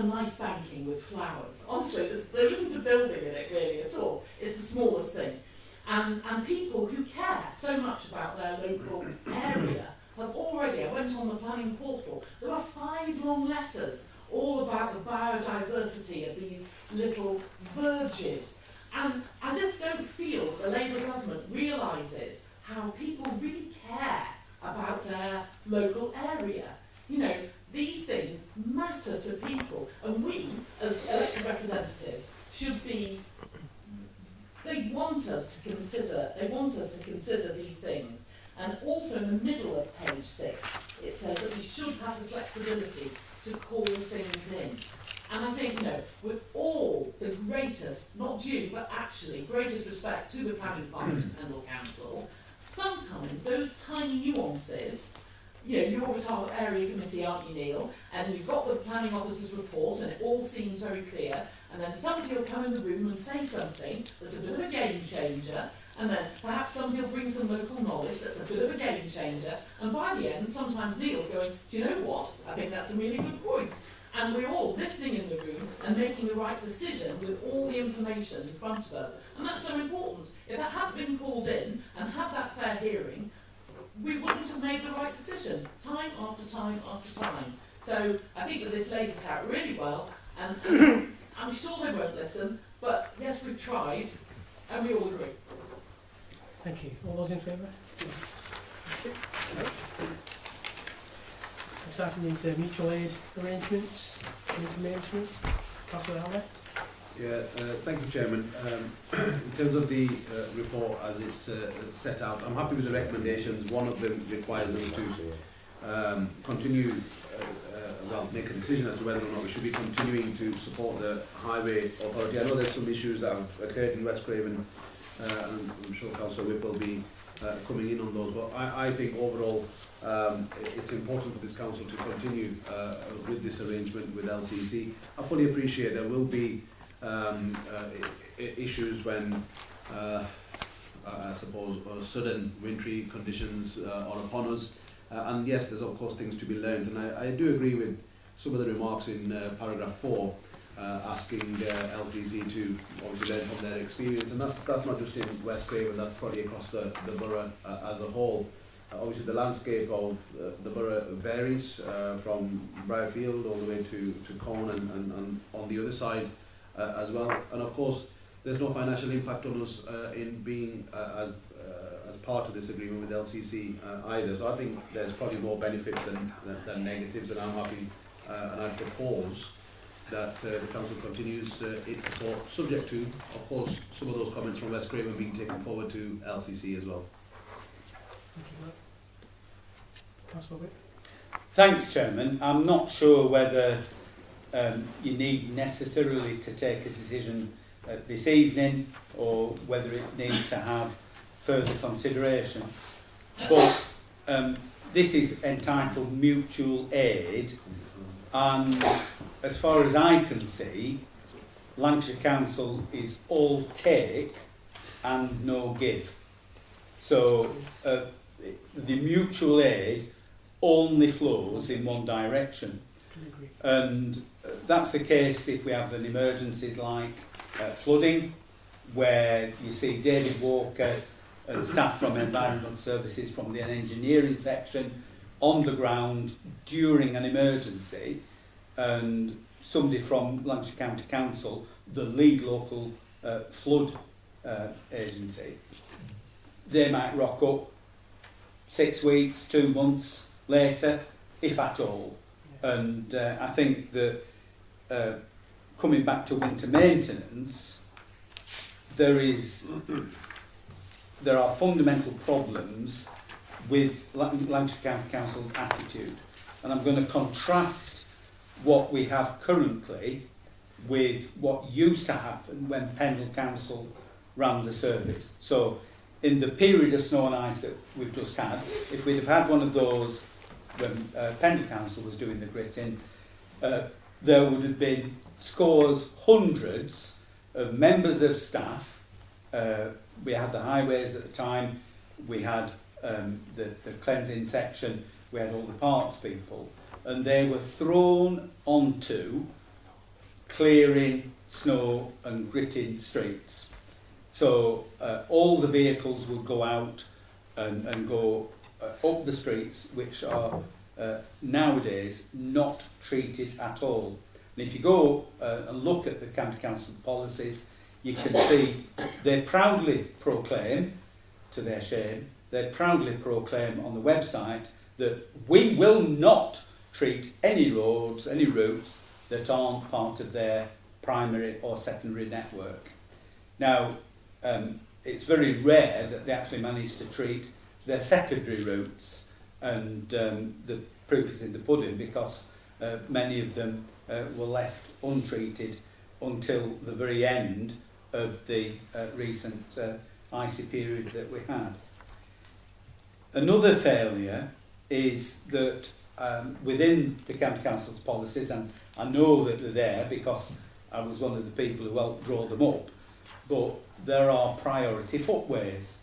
nice banking with flowers. Honestly, there isn't a building in it really at all. It's the smallest thing. And people who care so much about their local area have already, I went on the planning portal, there are 5 long letters all about the biodiversity of these little verges. And I just don't feel the Labour government realises how people really care about their local area. You know, these things matter to people, and we, as elected representatives, should be, they want us to consider these things. And also in the middle of page 6, it says that we should have the flexibility to call things in. And I think, you know, with all the greatest, not due, but actually greatest respect to the planning department and Pendle Council, sometimes those tiny nuances, you know, you're a part of area committee, aren't you, Neil? And you've got the planning officer's report and it all seems very clear, and then somebody will come in the room and say something that's a bit of a game changer, and then perhaps somebody will bring some local knowledge that's a bit of a game changer, and by the end sometimes Neil's going, do you know what, I think that's a really good point. And we're all listening in the room and making the right decision with all the information in front of us. And that's so important. If that hadn't been called in and had that fair hearing, we wouldn't have made the right decision, time after time after time. So I think that this lays it out really well, and I'm sure they won't listen, but yes, we've tried, and we all agree. Thank you. All those in favour? Next item is mutual aid arrangements. Councillor Howard. Yeah, thank you, Chairman. In terms of the report as it's set out, I'm happy with the recommendations. One of them requires us to continue, make a decision as to whether or not we should be continuing to support the Highway Authority. I know there's some issues that have occurred in West Craven, and I'm sure Councillor Whip will be coming in on those, but I think overall it's important for this council to continue with this arrangement with LCC. I fully appreciate there will be issues when I suppose sudden wintry conditions are upon us, and yes, there's of course things to be learned, and I do agree with some of the remarks in paragraph 4 asking LCC to obviously learn from their experience, and that's not just in West Craven, that's probably across the borough as a whole. Obviously the landscape of the borough varies from Briarfield all the way to Colne and on the other side as well, and of course there's no financial impact on us in being as part of this agreement with LCC either, so I think there's probably more benefits than negatives, and I'm happy and I propose that the council continues its support, subject to, of course, some of those comments from West Craven being taken forward to LCC as well. Thank you, Mark. Councillor Whip. Thanks, Chairman. I'm not sure whether you need necessarily to take a decision this evening or whether it needs to have further consideration. But this is entitled mutual aid, and as far as I can see, Lancashire Council is all take and no give. So the mutual aid only flows in one direction. And that's the case if we have an emergencies like flooding, where you see David Walker and staff from Environmental Services from the engineering section on the ground during an emergency, and somebody from Lancashire County Council, the lead local flood agency, they might rock up 6 weeks, 2 months later, if at all. And I think that coming back to winter maintenance, there are fundamental problems with Lancashire County Council's attitude, and I'm going to contrast what we have currently with what used to happen when Pendle Council ran the service. So in the period of snow and ice that we've just had, if we'd have had one of those when Pendle Council was doing the gritting, there would have been scores, hundreds of members of staff. We had the highways at the time, we had the cleansing section, we had all the parks people, and they were thrown onto clearing snow and gritting streets. So all the vehicles would go out and go up the streets, which are nowadays not treated at all. And if you go and look at the county council policies, you can see they proudly proclaim, to their shame, they proudly proclaim on the website that we will not treat any roads, any routes that aren't part of their primary or secondary network. Now, it's very rare that they actually manage to treat their secondary routes, and the proof is in the pudding, because many of them were left untreated until the very end of the recent icy period that we had. Another failure is that within the County Council's policies, and I know that they're there because I was one of the people who helped draw them up, but there are priority footways.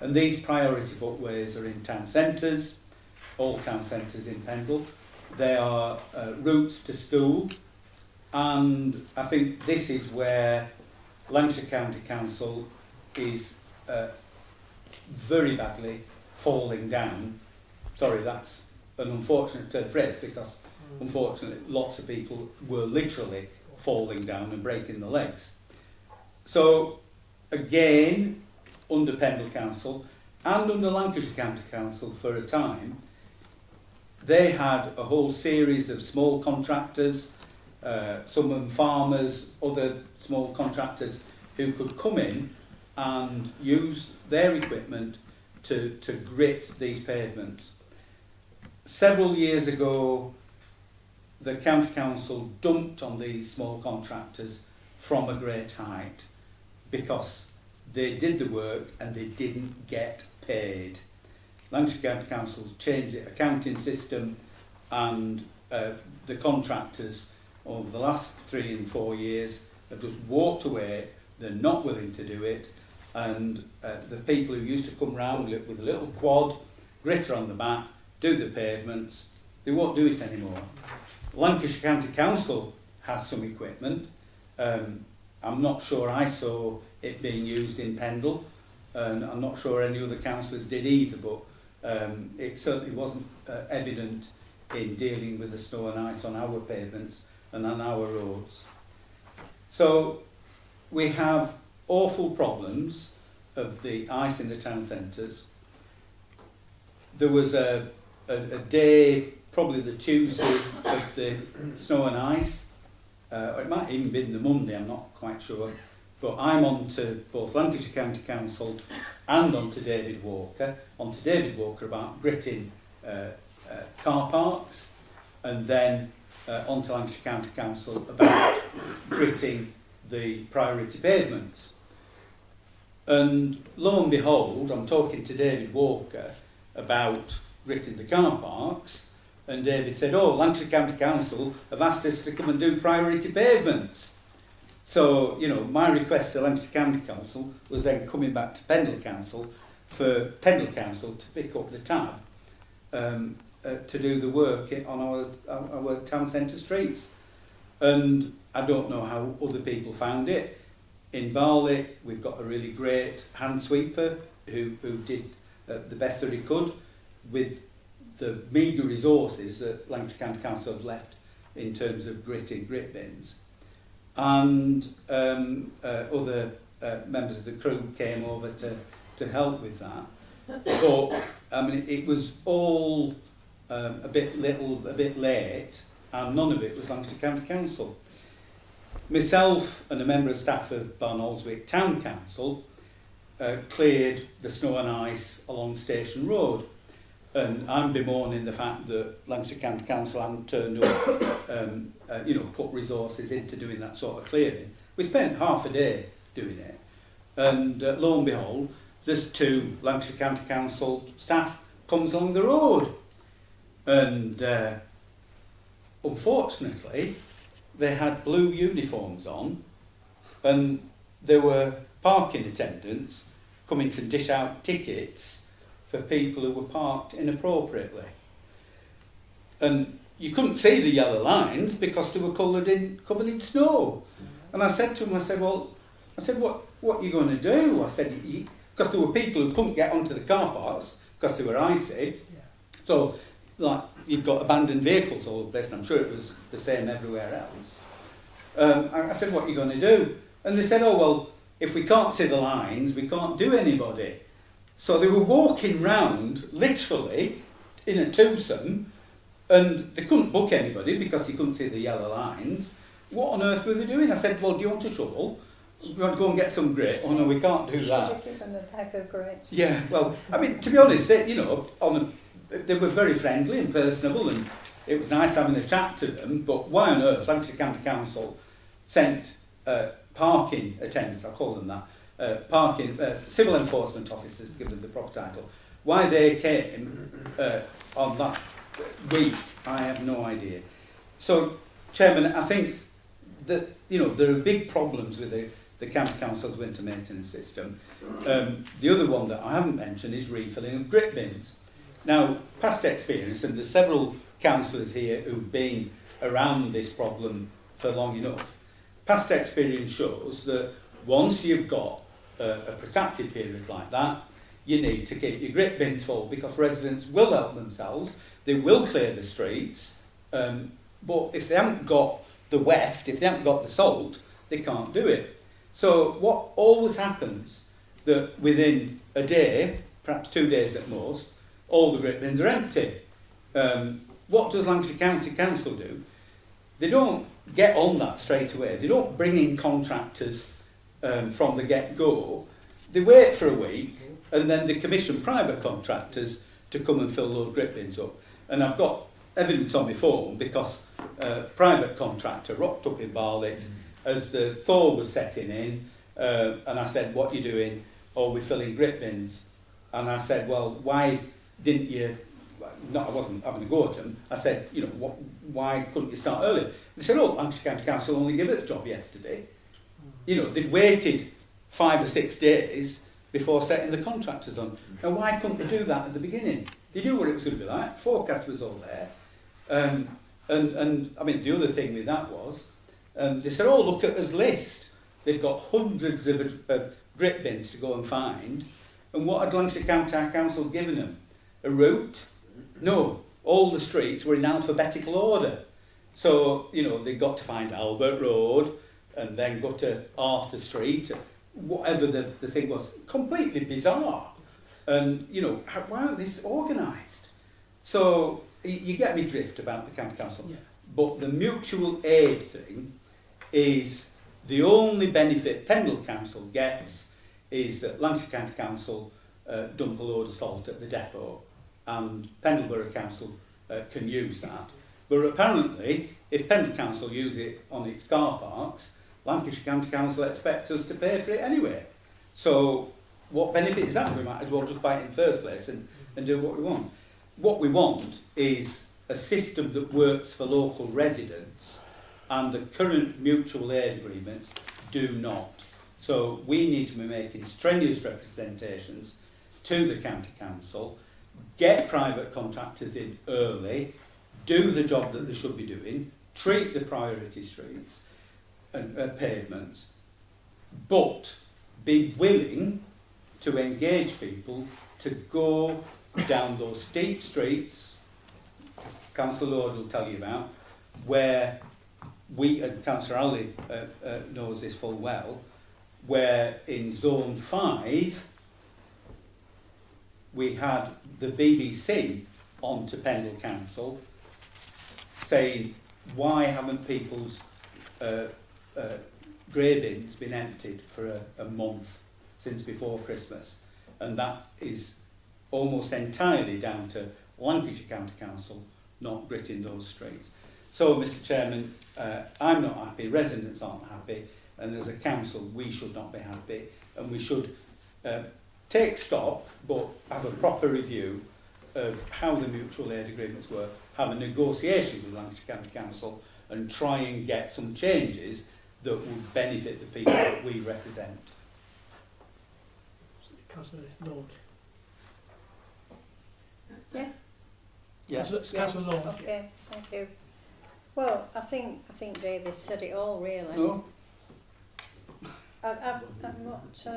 And these priority footways are in town centres, all town centres in Pendle. They are routes to school, and I think this is where Lancashire County Council is very badly falling down. Sorry, that's an unfortunate turn of phrase, because unfortunately lots of people were literally falling down and breaking their legs. So again, under Pendle Council and under Lancashire County Council for a time, they had a whole series of small contractors, some of them farmers, other small contractors who could come in and use their equipment to grit these pavements. Several years ago, the County Council dumped on these small contractors from a great height because they did the work and they didn't get paid. Lancashire County Council changed the accounting system, and the contractors over the last 3 and 4 years have just walked away. They're not willing to do it, and the people who used to come round with a little quad, gritter on the back, do the pavements, they won't do it anymore. Lancashire County Council has some equipment. I'm not sure I saw it being used in Pendle, and I'm not sure any other councillors did either, but it certainly wasn't evident in dealing with the snow and ice on our pavements and on our roads. So we have awful problems of the ice in the town centres. There was a day, probably the Tuesday of the snow and ice, or it might even been the Monday, I'm not quite sure, but I'm on to both Lancashire County Council and on to David Walker about gritting car parks, and then on to Lancashire County Council about gritting the priority pavements. And lo and behold, I'm talking to David Walker about gritting the car parks, and David said, oh, Lancashire County Council have asked us to come and do priority pavements. So, you know, my request to Lancashire County Council was then coming back to Pendle Council for Pendle Council to pick up the tab to do the work on our town centre streets. And I don't know how other people found it. In Barley, we've got a really great hand sweeper who did the best that he could with the meagre resources that Lancashire County Council have left in terms of gritting grit bins. And other members of the crew came over to help with that. But I mean, it was all a bit late, and none of it was Lancashire County Council. Myself and a member of staff of Barnoldswick Town Council cleared the snow and ice along Station Road, and I'm bemoaning the fact that Lancashire County Council hadn't turned up, put resources into doing that sort of clearing. We spent half a day doing it, and lo and behold, there's 2 Lancashire County Council staff comes along the road, and unfortunately, they had blue uniforms on, and there were parking attendants coming to dish out tickets for people who were parked inappropriately. And you couldn't see the yellow lines because they were covered in snow. And I said to him, what are you going to do? I said, because there were people who couldn't get onto the car parks because they were icy. Yeah. So, like, you've got abandoned vehicles all over the place, and I'm sure it was the same everywhere else. I said, what are you going to do? And they said, oh, well, if we can't see the lines, we can't do anybody. So they were walking round, literally, in a twosome, and they couldn't book anybody because they couldn't see the yellow lines. What on earth were they doing? I said, well, do you want to trouble? You want to go and get some grits? Oh, no, we can't do that. Should have given them a bag of grits. Yeah, well, I mean, to be honest, they, they were very friendly and personable, and it was nice having a chat to them, but why on earth Lancashire County Council sent parking attendants, I'll call them that, civil enforcement officers, to give them the proper title, why they came on that week, I have no idea. So, Chairman, I think that, there are big problems with the County Council's winter maintenance system. The other one that I haven't mentioned is refilling of grit bins. Now, past experience, and there's several councillors here who've been around this problem for long enough, past experience shows that once you've got a protracted period like that, you need to keep your grit bins full because residents will help themselves, they will clear the streets, but if they haven't got the weft, if they haven't got the salt, they can't do it. So what always happens, that within a day, perhaps 2 days at most, all the grit bins are empty. What does Lancashire County Council do? They don't get on that straight away. They don't bring in contractors from the get-go. They wait for a week and then they commission private contractors to come and fill those grit bins up. And I've got evidence on my phone because a private contractor rocked up in Barlick as the thaw was setting in, and I said, what are you doing? Oh, we're filling grit bins. And I said, well, why didn't you, I wasn't having a go at them, I said, why couldn't you start earlier? They said, oh, Lancashire County Council only gave it a job yesterday. They'd waited 5 or 6 days before setting the contractors on. And why couldn't they do that at the beginning? They knew what it was going to be like, forecast was all there. And I mean, the other thing with that was, they said, oh, look at this list. They've got hundreds of grit bins to go and find. And what had Lancashire County Council given them? A route? No. All the streets were in alphabetical order. So, they got to find Albert Road and then go to Arthur Street, whatever the thing was. Completely bizarre. And, why aren't this organised? So, you get me drift about the County Council. Yeah. But the mutual aid thing is the only benefit Pendle Council gets is that Lancashire County Council dump a load of salt at the depot and Pendleborough Council can use that. But apparently, if Pendle Council use it on its car parks, Lancashire County Council expects us to pay for it anyway. So what benefit is that? We might as well just buy it in the first place and do what we want. What we want is a system that works for local residents, and the current mutual aid agreements do not. So we need to be making strenuous representations to the County Council, get private contractors in early, do the job that they should be doing, treat the priority streets and pavements, but be willing to engage people to go down those steep streets, Councillor Lord will tell you about, where we, and Councillor Ali knows this full well, where in Zone 5 we had the BBC on to Pendle Council saying, why haven't people's grey bins been emptied for a month since before Christmas? And that is almost entirely down to Lancashire County Council not gritting those streets. So, Mr Chairman, I'm not happy, residents aren't happy, and as a council we should not be happy, and we should take stock but have a proper review of how the mutual aid agreements work, have a negotiation with Lancashire County Council and try and get some changes that would benefit the people that we represent. Councillor Lord. Yeah. Yeah. Councillor Lord. Okay, thank you. Well, I think David said it all really. No? I'm not.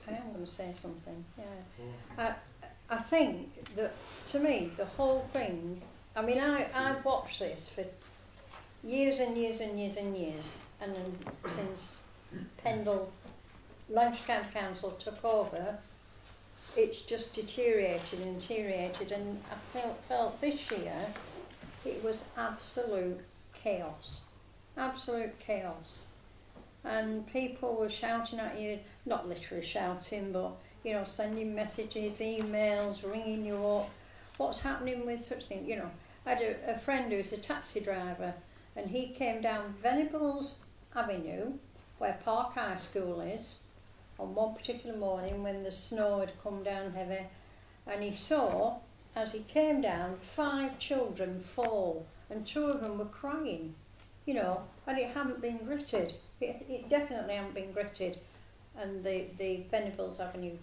I am going to say something. Yeah. I think that to me the whole thing. I mean, I've watched this for years and years and years and years, and then since Pendle, Lancashire County Council took over, it's just deteriorated and deteriorated, and I felt this year it was absolute chaos, and people were shouting at you, not literally shouting, but you know, sending messages, emails, ringing you up. What's happening with such things? You know, I had a friend who's a taxi driver, and he came down Venables Avenue, where Park High School is, on one particular morning when the snow had come down heavy, and he saw, as he came down, 5 children fall, and 2 of them were crying, you know, and it hadn't been gritted. It definitely hadn't been gritted, and the Venables Avenue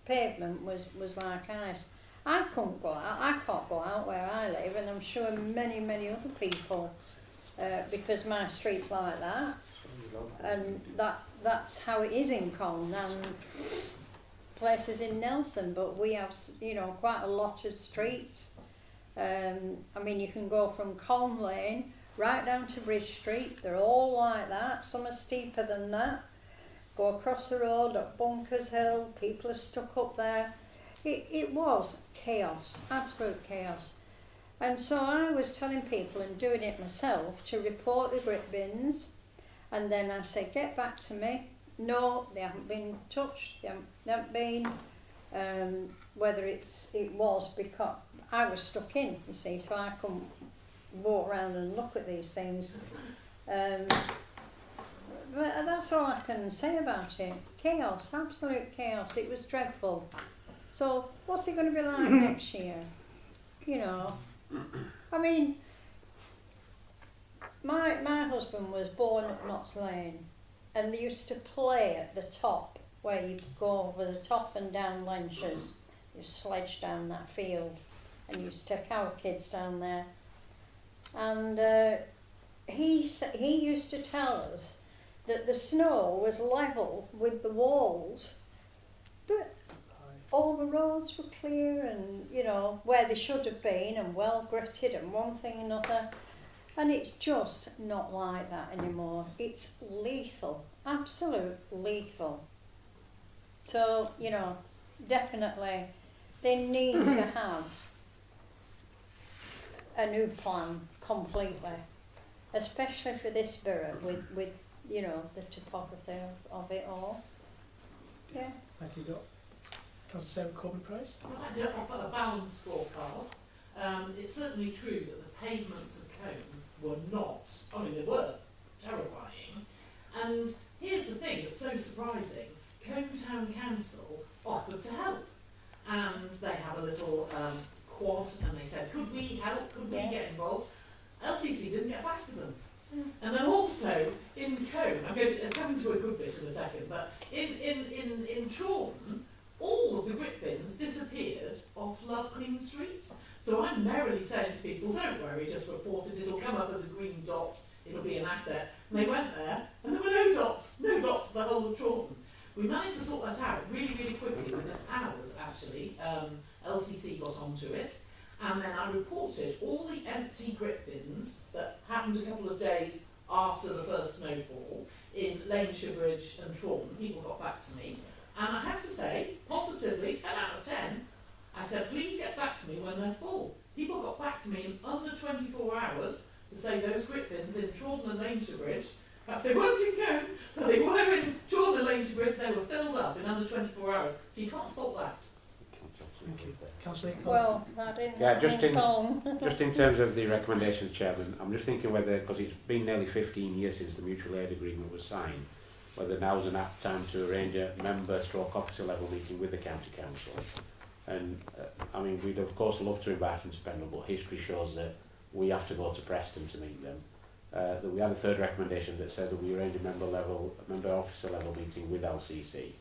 pavement was like ice. I couldn't go out. I can't go out where I live, and I'm sure many other people, because my street's like that, and that's how it is in Cong and places in Nelson. But we have, you know, quite a lot of streets. I mean, you can go from Colne Lane right down to Bridge Street. They're all like that. Some are steeper than that. Go across the road at Bunkers Hill. People are stuck up there. It was chaos, absolute chaos. And so I was telling people and doing it myself to report the grit bins, and then I said, get back to me. No, they haven't been touched, they haven't been, whether it was because I was stuck in, you see, so I couldn't walk around and look at these things. But that's all I can say about it. Chaos, absolute chaos. It was dreadful. So what's it going to be like next year? You know, I mean, my husband was born at Knots Lane, and they used to play at the top, where you go over the top and down Lenchers. You sledge down that field, and you used to take our kids down there. And he used to tell us that the snow was level with the walls, but all the roads were clear, and you know, where they should have been, and well gritted, and one thing and another. And it's just not like that anymore. It's lethal, absolute lethal. So, you know, definitely they need to have a new plan completely, especially for this borough with you know, the topography of it all. Yeah. Thank you, Doc. Councillor Sarah Corbyn-Price. I'd like to offer a balanced scorecard. It's certainly true that the pavements of Combe were not, I mean, they were terrifying. And here's the thing that's so surprising. Combe Town Council offered to help. And they had a little quad, and they said, could we help, could we get involved? LCC didn't get back to them. And then also in Combe, I'm coming to a good bit in a second, but in Chorlton, all of the grit bins disappeared off Love Clean Streets. So I'm merrily saying to people, don't worry, just report it, it'll come up as a green dot, it'll be an asset. And they went there, and there were no dots for the whole of Chorlton. We managed to sort that out really quickly, within hours actually. LCC got onto it, and then I reported all the empty grit bins that happened a couple of days after the first snowfall in Laneshire Bridge and Chorlton. People got back to me. And I have to say, positively, 10 out of 10, I said, please get back to me when they're full. People got back to me in under 24 hours to say those grit bins in Chorlton and Laneshire Bridge, perhaps they weren't in Combe, but they were in Chorlton and Laneshire Bridge, they were filled up in under 24 hours. So you can't fault that. Thank you. Councillor Corbyn. Well, I didn't. Yeah, just in terms of the recommendation, Chairman, I'm just thinking whether, because it's been nearly 15 years since the mutual aid agreement was signed, whether now's an apt time to arrange a member/officer level meeting with the County Council And I mean, we'd of course love to invite them to Pendle, but history shows that we have to go to Preston to meet them. That we had a third recommendation that says that we arrange a member officer level meeting with LCC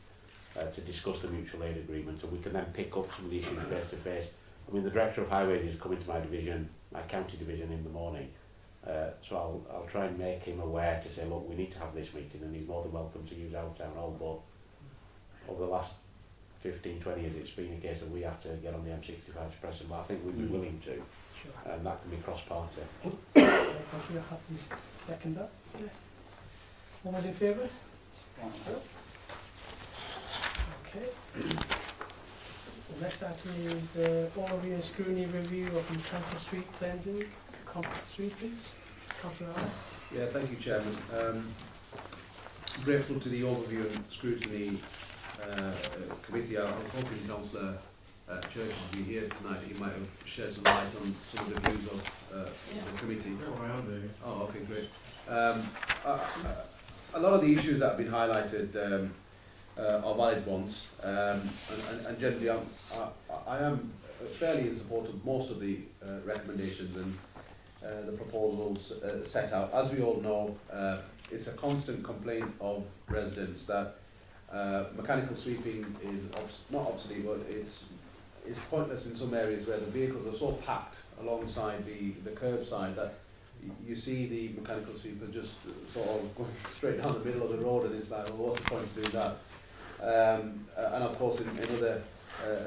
to discuss the mutual aid agreement, and we can then pick up some of the issues face to face. I mean, the Director of Highways is coming to my division, my county division, in the morning, so I'll try and make him aware to say, look, we need to have this meeting, and he's more than welcome to use our town hall. But over the last 15, 20 years, it's been a case that we have to get on the M65 to Preston, but I think we'd be willing to, and that can be cross-party. Thank you. Happy second that. Yeah. All those in favour? Okay. The next item is overview and scrutiny review of Mechanical Street cleansing, compact sweepings. Councillor Allen. Yeah, thank you, Chairman. Grateful to the overview and scrutiny committee. I was hoping Councillor Church would be here tonight. He might have shed some light on some of the views of the committee. Oh, okay, great. A lot of the issues that have been highlighted are valid ones, and generally I am fairly in support of most of the recommendations and the proposals set out. As we all know, it's a constant complaint of residents that mechanical sweeping is not obsolete, but it's pointless in some areas where the vehicles are so packed alongside the curbside that you see the mechanical sweeper just sort of going straight down the middle of the road, and it's like, well, what's the point of doing that? And of course in other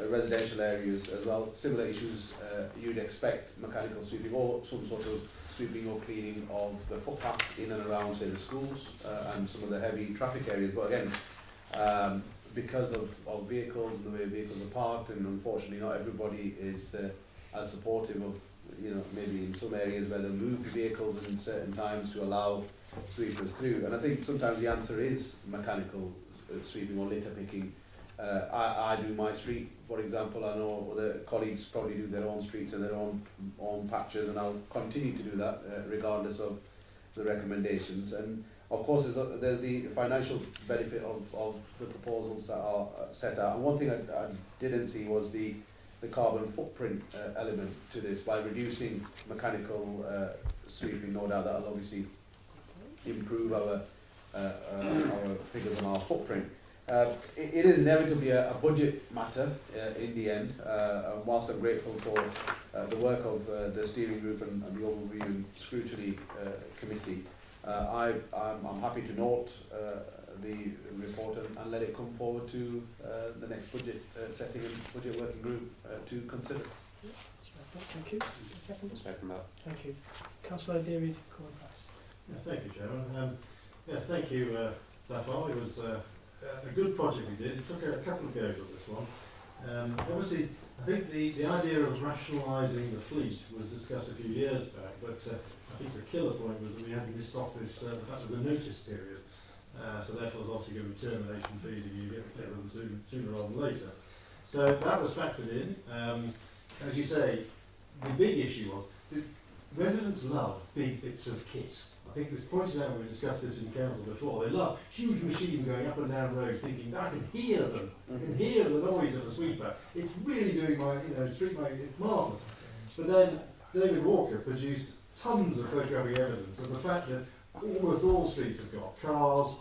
residential areas as well, similar issues, you'd expect mechanical sweeping or some sort of sweeping or cleaning of the footpath in and around, say, the schools and some of the heavy traffic areas. But again, because of vehicles and the way vehicles are parked, and unfortunately not everybody is as supportive of, you know, maybe in some areas where they move the vehicles in certain times to allow sweepers through. And I think sometimes the answer is mechanical sweeping or litter picking. I do my street, for example. I know other colleagues probably do their own streets and their own patches, and I'll continue to do that regardless of the recommendations. And of course there's the financial benefit of the proposals that are set out. And one thing I didn't see was the carbon footprint element to this. By reducing mechanical sweeping, no doubt that'll obviously improve our figures on our footprint. It is inevitably a budget matter in the end, and whilst I'm grateful for the work of the steering group and the overview and scrutiny committee, I'm happy to note the report and let it come forward to the next budget setting and budget working group to consider. Yeah, thank you. Second. Second that. Thank you. Councillor David Cornpass. Yes, thank you, Chairman. Yes, thank you, Zafar. It was a good project we did. It took a couple of goes on this one. Obviously, I think the idea of rationalising the fleet was discussed a few years back, but I think the killer point was that we hadn't missed off this, the fact of the notice period. So therefore there's obviously going to be termination fees if you get to clear them sooner rather than later. So that was factored in. As you say, the big issue was that residents love big bits of kit. I think it was pointed out when we discussed this in council before. They love huge machines going up and down roads, thinking I can hear them. I can hear the noise of the sweeper. It's really doing my, street lighting. It's marvellous. But then David Walker produced tons of photographic evidence of the fact that almost all streets have got cars.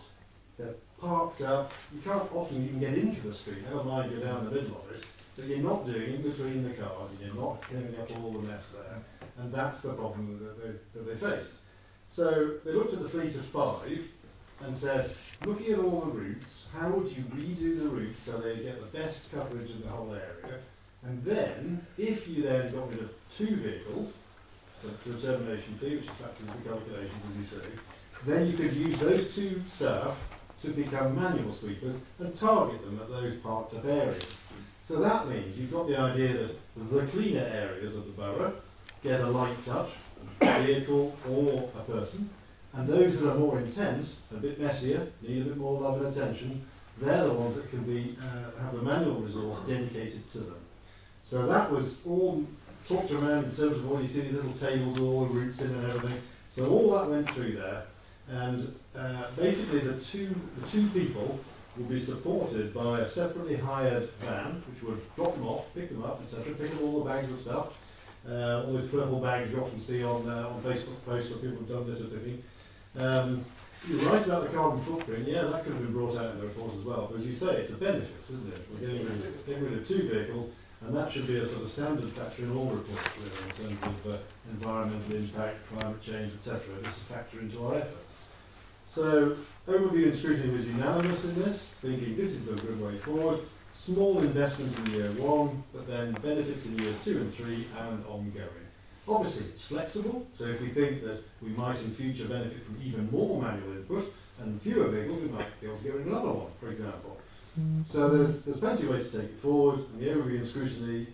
They're parked up. You can't often even get into the street. Never mind go down the middle of it. But you're not doing in between the cars, and you're not cleaning up all the mess there. And that's the problem that they faced. So they looked at the fleet of 5 and said, looking at all the routes, how would you redo the routes so they get the best coverage in the whole area? And then, if you then got rid of 2 vehicles, so to a termination fee, which is factored into the calculations, as you say, then you could use those 2 staff to become manual sweepers and target them at those parked up areas. So that means you've got the idea that the cleaner areas of the borough get a light touch, vehicle or a person, and those that are more intense, a bit messier, need a bit more love and attention, they're the ones that can be have the manual resource dedicated to them. So that was all talked around in terms of all you see these little tables with all the routes in and everything. So all that went through there, and basically the two people will be supported by a separately hired van, which would drop them off, pick them up, etc., pick up all the bags of stuff, all those purple bags you often see on Facebook posts where people have done this sort of thing. You're right about the carbon footprint. Yeah, that could have been brought out in the report as well. But as you say, it's a benefit, isn't it? We're getting rid of 2 vehicles, and that should be a sort of standard factor in all reports, really, in terms of environmental impact, climate change, etc. Just a factor into our efforts. So, overview and scrutiny was unanimous in this, thinking this is the good way forward. Small investment in year 1, but then benefits in years 2 and 3 and ongoing. Obviously, it's flexible, so if we think that we might in future benefit from even more manual input and fewer vehicles, we might be able to get rid of another one, for example. So there's plenty of ways to take it forward, and the overview and scrutiny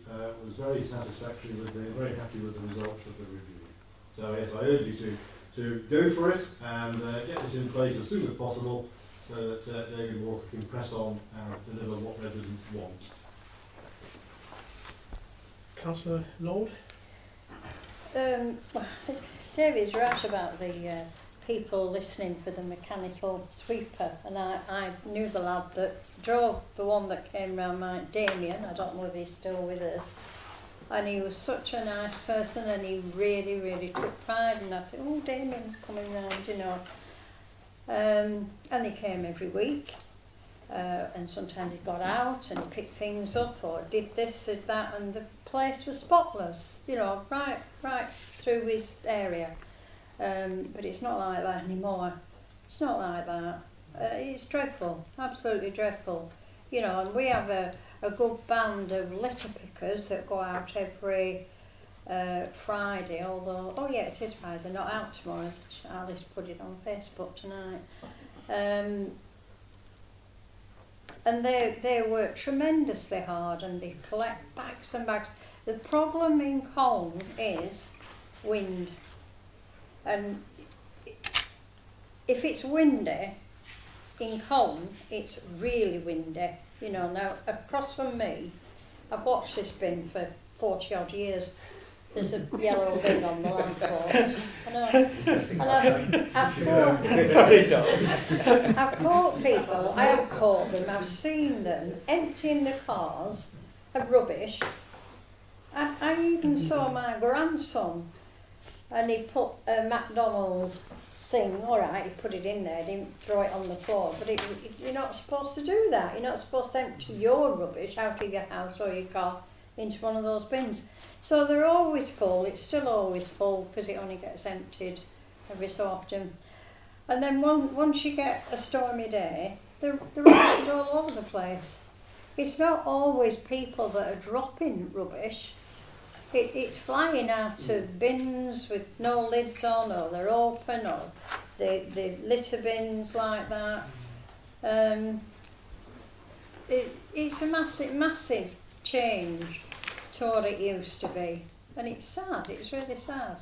was very satisfactory, very happy with the results of the review. So yes, I urge you to go for it and get this in place as soon as possible, so that David Walker can press on and deliver what residents want. Councillor Lord? David's right about the people listening for the mechanical sweeper, and I knew the lad that drove the one that came round, Damien. I don't know if he's still with us, and he was such a nice person, and he really, really took pride, and I thought, oh, Damien's coming round, you know. And he came every week, and sometimes he got out and picked things up or did this, did that, and the place was spotless, you know, right through his area. But it's not like that anymore. It's not like that. It's dreadful, absolutely dreadful. You know, and we have a good band of litter pickers that go out every Friday, although, oh yeah, it is Friday, they're not out tomorrow. Alice put it on Facebook tonight. And they work tremendously hard, and they collect bags and bags. The problem in Colne is wind. And if it's windy in Colne, it's really windy. You know, now across from me, I've watched this bin for 40 odd years. There's a yellow bin on the lamppost. I've caught people, I have caught them, I've seen them emptying the cars of rubbish. I even saw my grandson, and he put a McDonald's thing, alright, he put it in there, didn't throw it on the floor, but you're not supposed to do that. You're not supposed to empty your rubbish out of your house or your car into one of those bins. So they're always full. It's still always full because it only gets emptied every so often. And then once you get a stormy day, the rubbish is all over the place. It's not always people that are dropping rubbish. It's flying out of bins with no lids on, or they're open, or the litter bins like that. It's a massive change to what it used to be, and it's sad. It's really sad.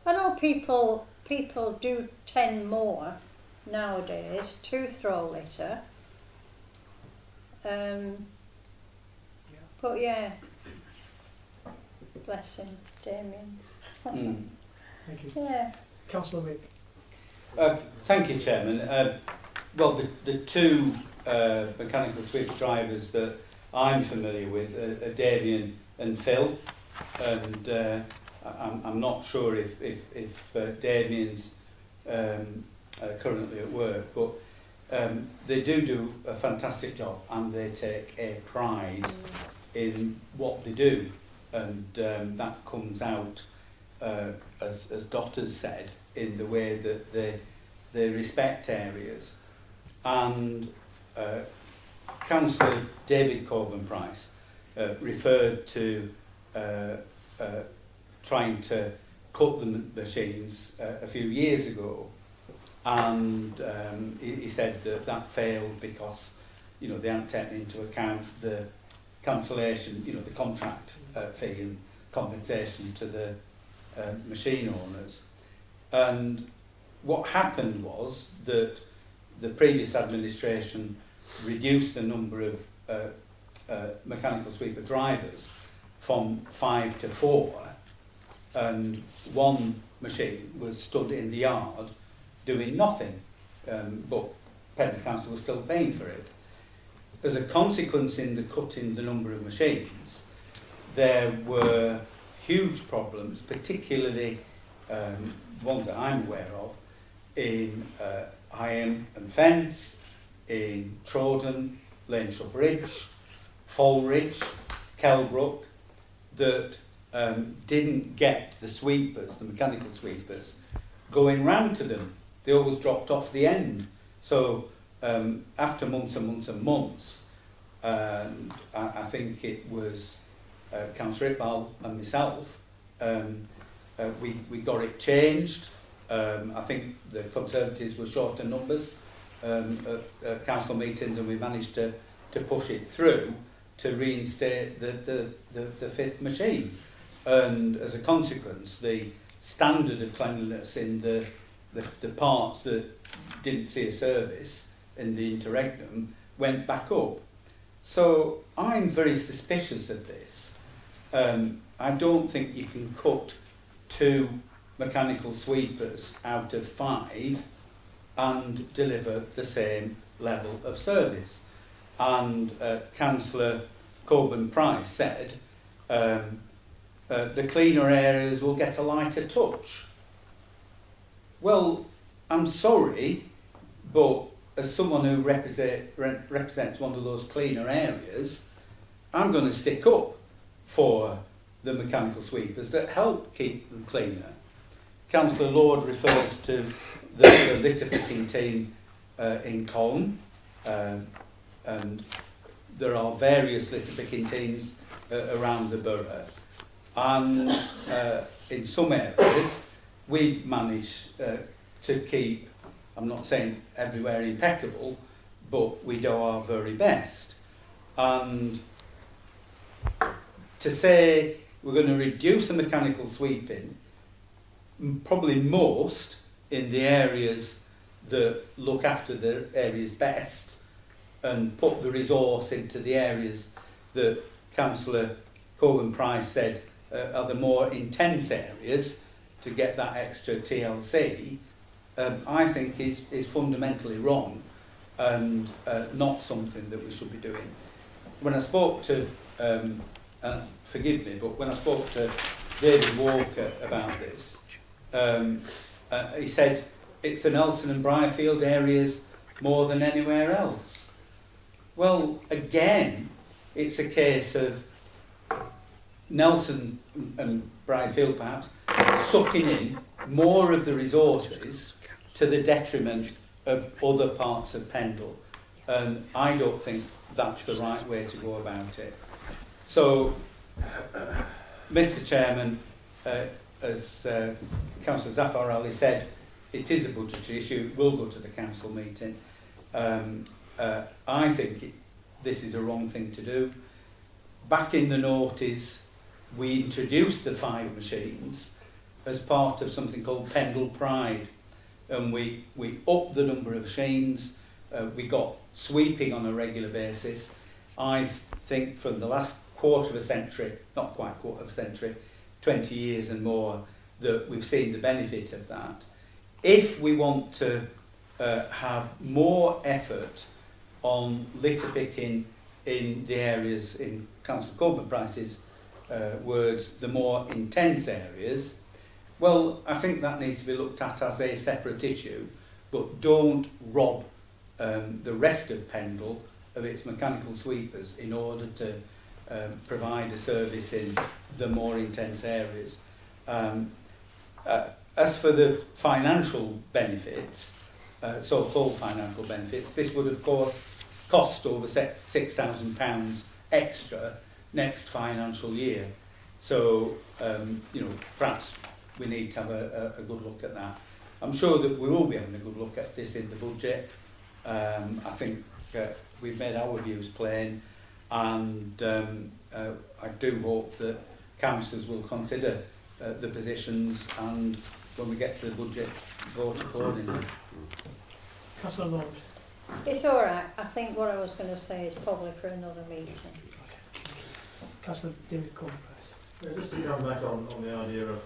I know people do tend more nowadays to throw litter. But yeah, bless him, Damien. Thank you. Yeah. Councillor Mick. Thank you, Chairman. Well, the two mechanical sweeper drivers that I'm familiar with are Damien and Phil, and I'm not sure if Damien's currently at work, but they do a fantastic job, and they take a pride in what they do, and that comes out, as Dot has said, in the way that they respect areas. And Councillor David Coburn-Price referred to trying to cut the machines a few years ago, and he said that failed because, you know, they hadn't taken into account the cancellation, you know, the contract fee and compensation to the machine owners. And what happened was that the previous administration reduced the number of mechanical sweeper drivers from 5 to 4, and one machine was stood in the yard doing nothing but Pendle Council was still paying for it. As a consequence in the cutting the number of machines, there were huge problems, particularly ones that I'm aware of, in Higham and Fence, in Trawden, Laneshaw Bridge, Falridge, Kelbrook, that didn't get the sweepers, the mechanical sweepers, going round to them. They always dropped off the end. So after months and months and months, I think it was Councillor Iqbal and myself, we got it changed. I think the Conservatives were short in numbers at council meetings, and we managed to push it through to reinstate the fifth machine. And as a consequence, the standard of cleanliness in the parts that didn't see a service in the interregnum went back up. So I'm very suspicious of this. I don't think you can cut 2 mechanical sweepers out of 5 and deliver the same level of service. And Councillor Coburn Price said the cleaner areas will get a lighter touch. Well, I'm sorry, but as someone who represents one of those cleaner areas, I'm going to stick up for the mechanical sweepers that help keep them cleaner. Councillor Lord refers to the litter picking team in Colne, and there are various litter picking teams around the borough, and in some areas we manage to keep, I'm not saying everywhere impeccable, but we do our very best. And to say we're going to reduce the mechanical sweeping, probably most in the areas that look after the areas best, and put the resource into the areas that Councillor Coburn Price said are the more intense areas to get that extra TLC, I think is fundamentally wrong and not something that we should be doing. When I spoke to, forgive me, but when I spoke to David Walker about this, he said it's the Nelson and Briarfield areas more than anywhere else. Well, again, it's a case of Nelson and Briarfield perhaps sucking in more of the resources to the detriment of other parts of Pendle. And I don't think that's the right way to go about it. So, Mr. Chairman, as Councillor Zafar Ali said, it is a budgetary issue, it will go to the council meeting. I think this is a wrong thing to do. Back in the noughties, we introduced the 5 machines as part of something called Pendle Pride, and we upped the number of machines. We got sweeping on a regular basis. I think from the last quarter of a century, not quite quarter of a century, 20 years and more, that we've seen the benefit of that. If we want to have more effort on litter picking in the areas, in Councillor Coburn Price's words, the more intense areas, well, I think that needs to be looked at as a separate issue, but don't rob the rest of Pendle of its mechanical sweepers in order to provide a service in the more intense areas. As for the financial benefits, so-called financial benefits, this would of course cost over £6,000 extra next financial year. So, perhaps we need to have a good look at that. I'm sure that we will be having a good look at this in the budget. I think we've made our views plain, and I do hope that councillors will consider the positions, and when we get to the budget, vote accordingly. Councillor Lord. It's all right. I think what I was going to say is probably for another meeting. Councillor David Coburn Price. Yeah, just to come back on the idea of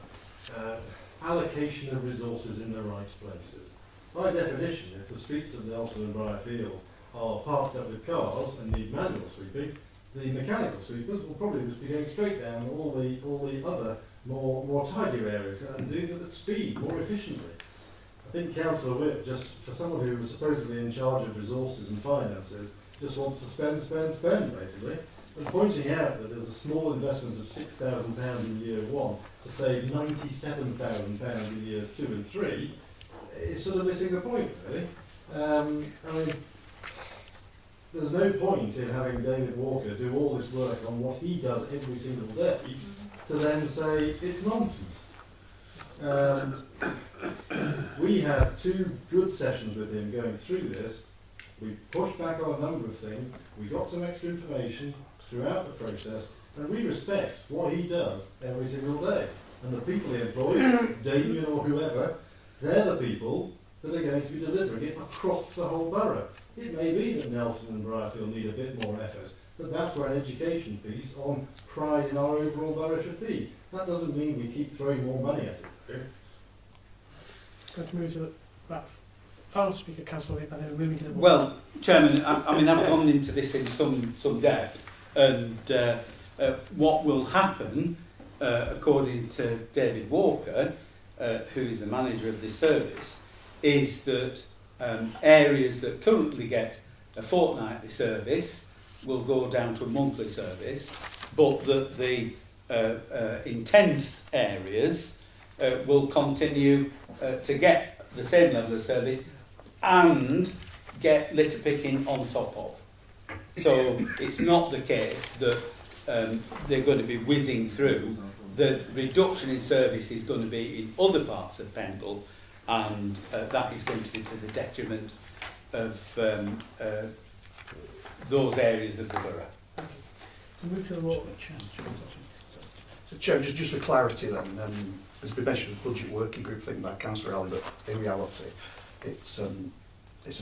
allocation of resources in the right places. by definition, if the streets of Nelson and Briarfield are parked up with cars and need manual sweeping, the mechanical sweepers will probably just be going straight down all the other more tidier areas and doing them at speed, more efficiently. I think Councillor Whip, just for someone who was supposedly in charge of resources and finances, just wants to spend, basically. And pointing out that there's a small investment of £6,000 in year 1 to save £97,000 in years 2 and 3 is sort of missing the point, really. I mean, there's no point in having David Walker do all this work on what he does every single day to then say it's nonsense. We had 2 good sessions with him going through this. We pushed back on a number of things. We got some extra information throughout the process, and we respect what he does every single day. And the people he employs, Damien or whoever, they're the people that are going to be delivering it across the whole borough. It may be that Nelson and Briarfield need a bit more effort, but that's where an education piece on pride in our overall borough should be. That doesn't mean we keep throwing more money at it. Going to move to the final speaker, Councillor Whip, and then moving to the board. Well, Chairman, I mean, I've gone into this in some depth, and what will happen, according to David Walker, who is the manager of this service, is that areas that currently get a fortnightly service will go down to a monthly service, but that the intense areas will continue to get the same level of service and get litter picking on top of. So it's not the case that they're going to be whizzing through. The reduction in service is going to be in other parts of Pendle, and that is going to be to the detriment of those areas of the borough. So move to the vote. So, Chair, just for clarity then, as we mentioned, the budget working group thing by Councillor Alley, but in reality, it's a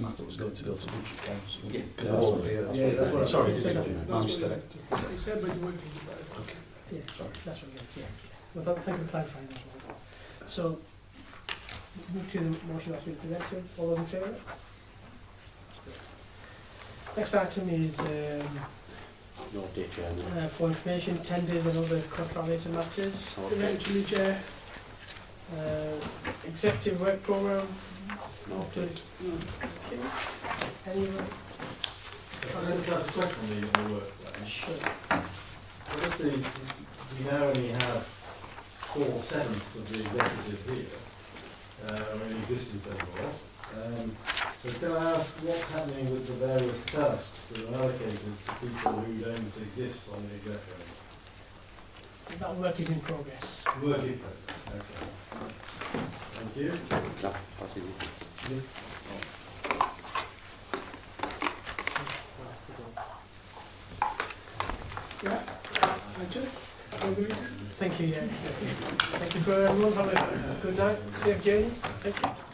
matter that was going to go to budget council. Yeah, because there won't be that's what sorry, he said. my mistake. He said budget working group. Okay. Yeah, Sorry. that's what it is, yeah. Well, thank you for clarifying that one. So, move to the motion that's been presented. All those in favour? Next item is No, dear Chairman. for information, tenders and other contract-related matters. Eventually, Chair. Executive work programme. Noted. Okay. Anyone? Can I just ask a question on the work plan? Sure. Obviously, we now only have 4/7 of the executive here, in existence overall. So can I ask what's happening with the various tasks that are allocated to people who don't exist on the executive? That work is in progress. Work in progress, okay. Thank you. That's easy. Yeah, thank you. Thank you, yeah. Thank you for everyone. Have a good night. Safe journeys. Thank you.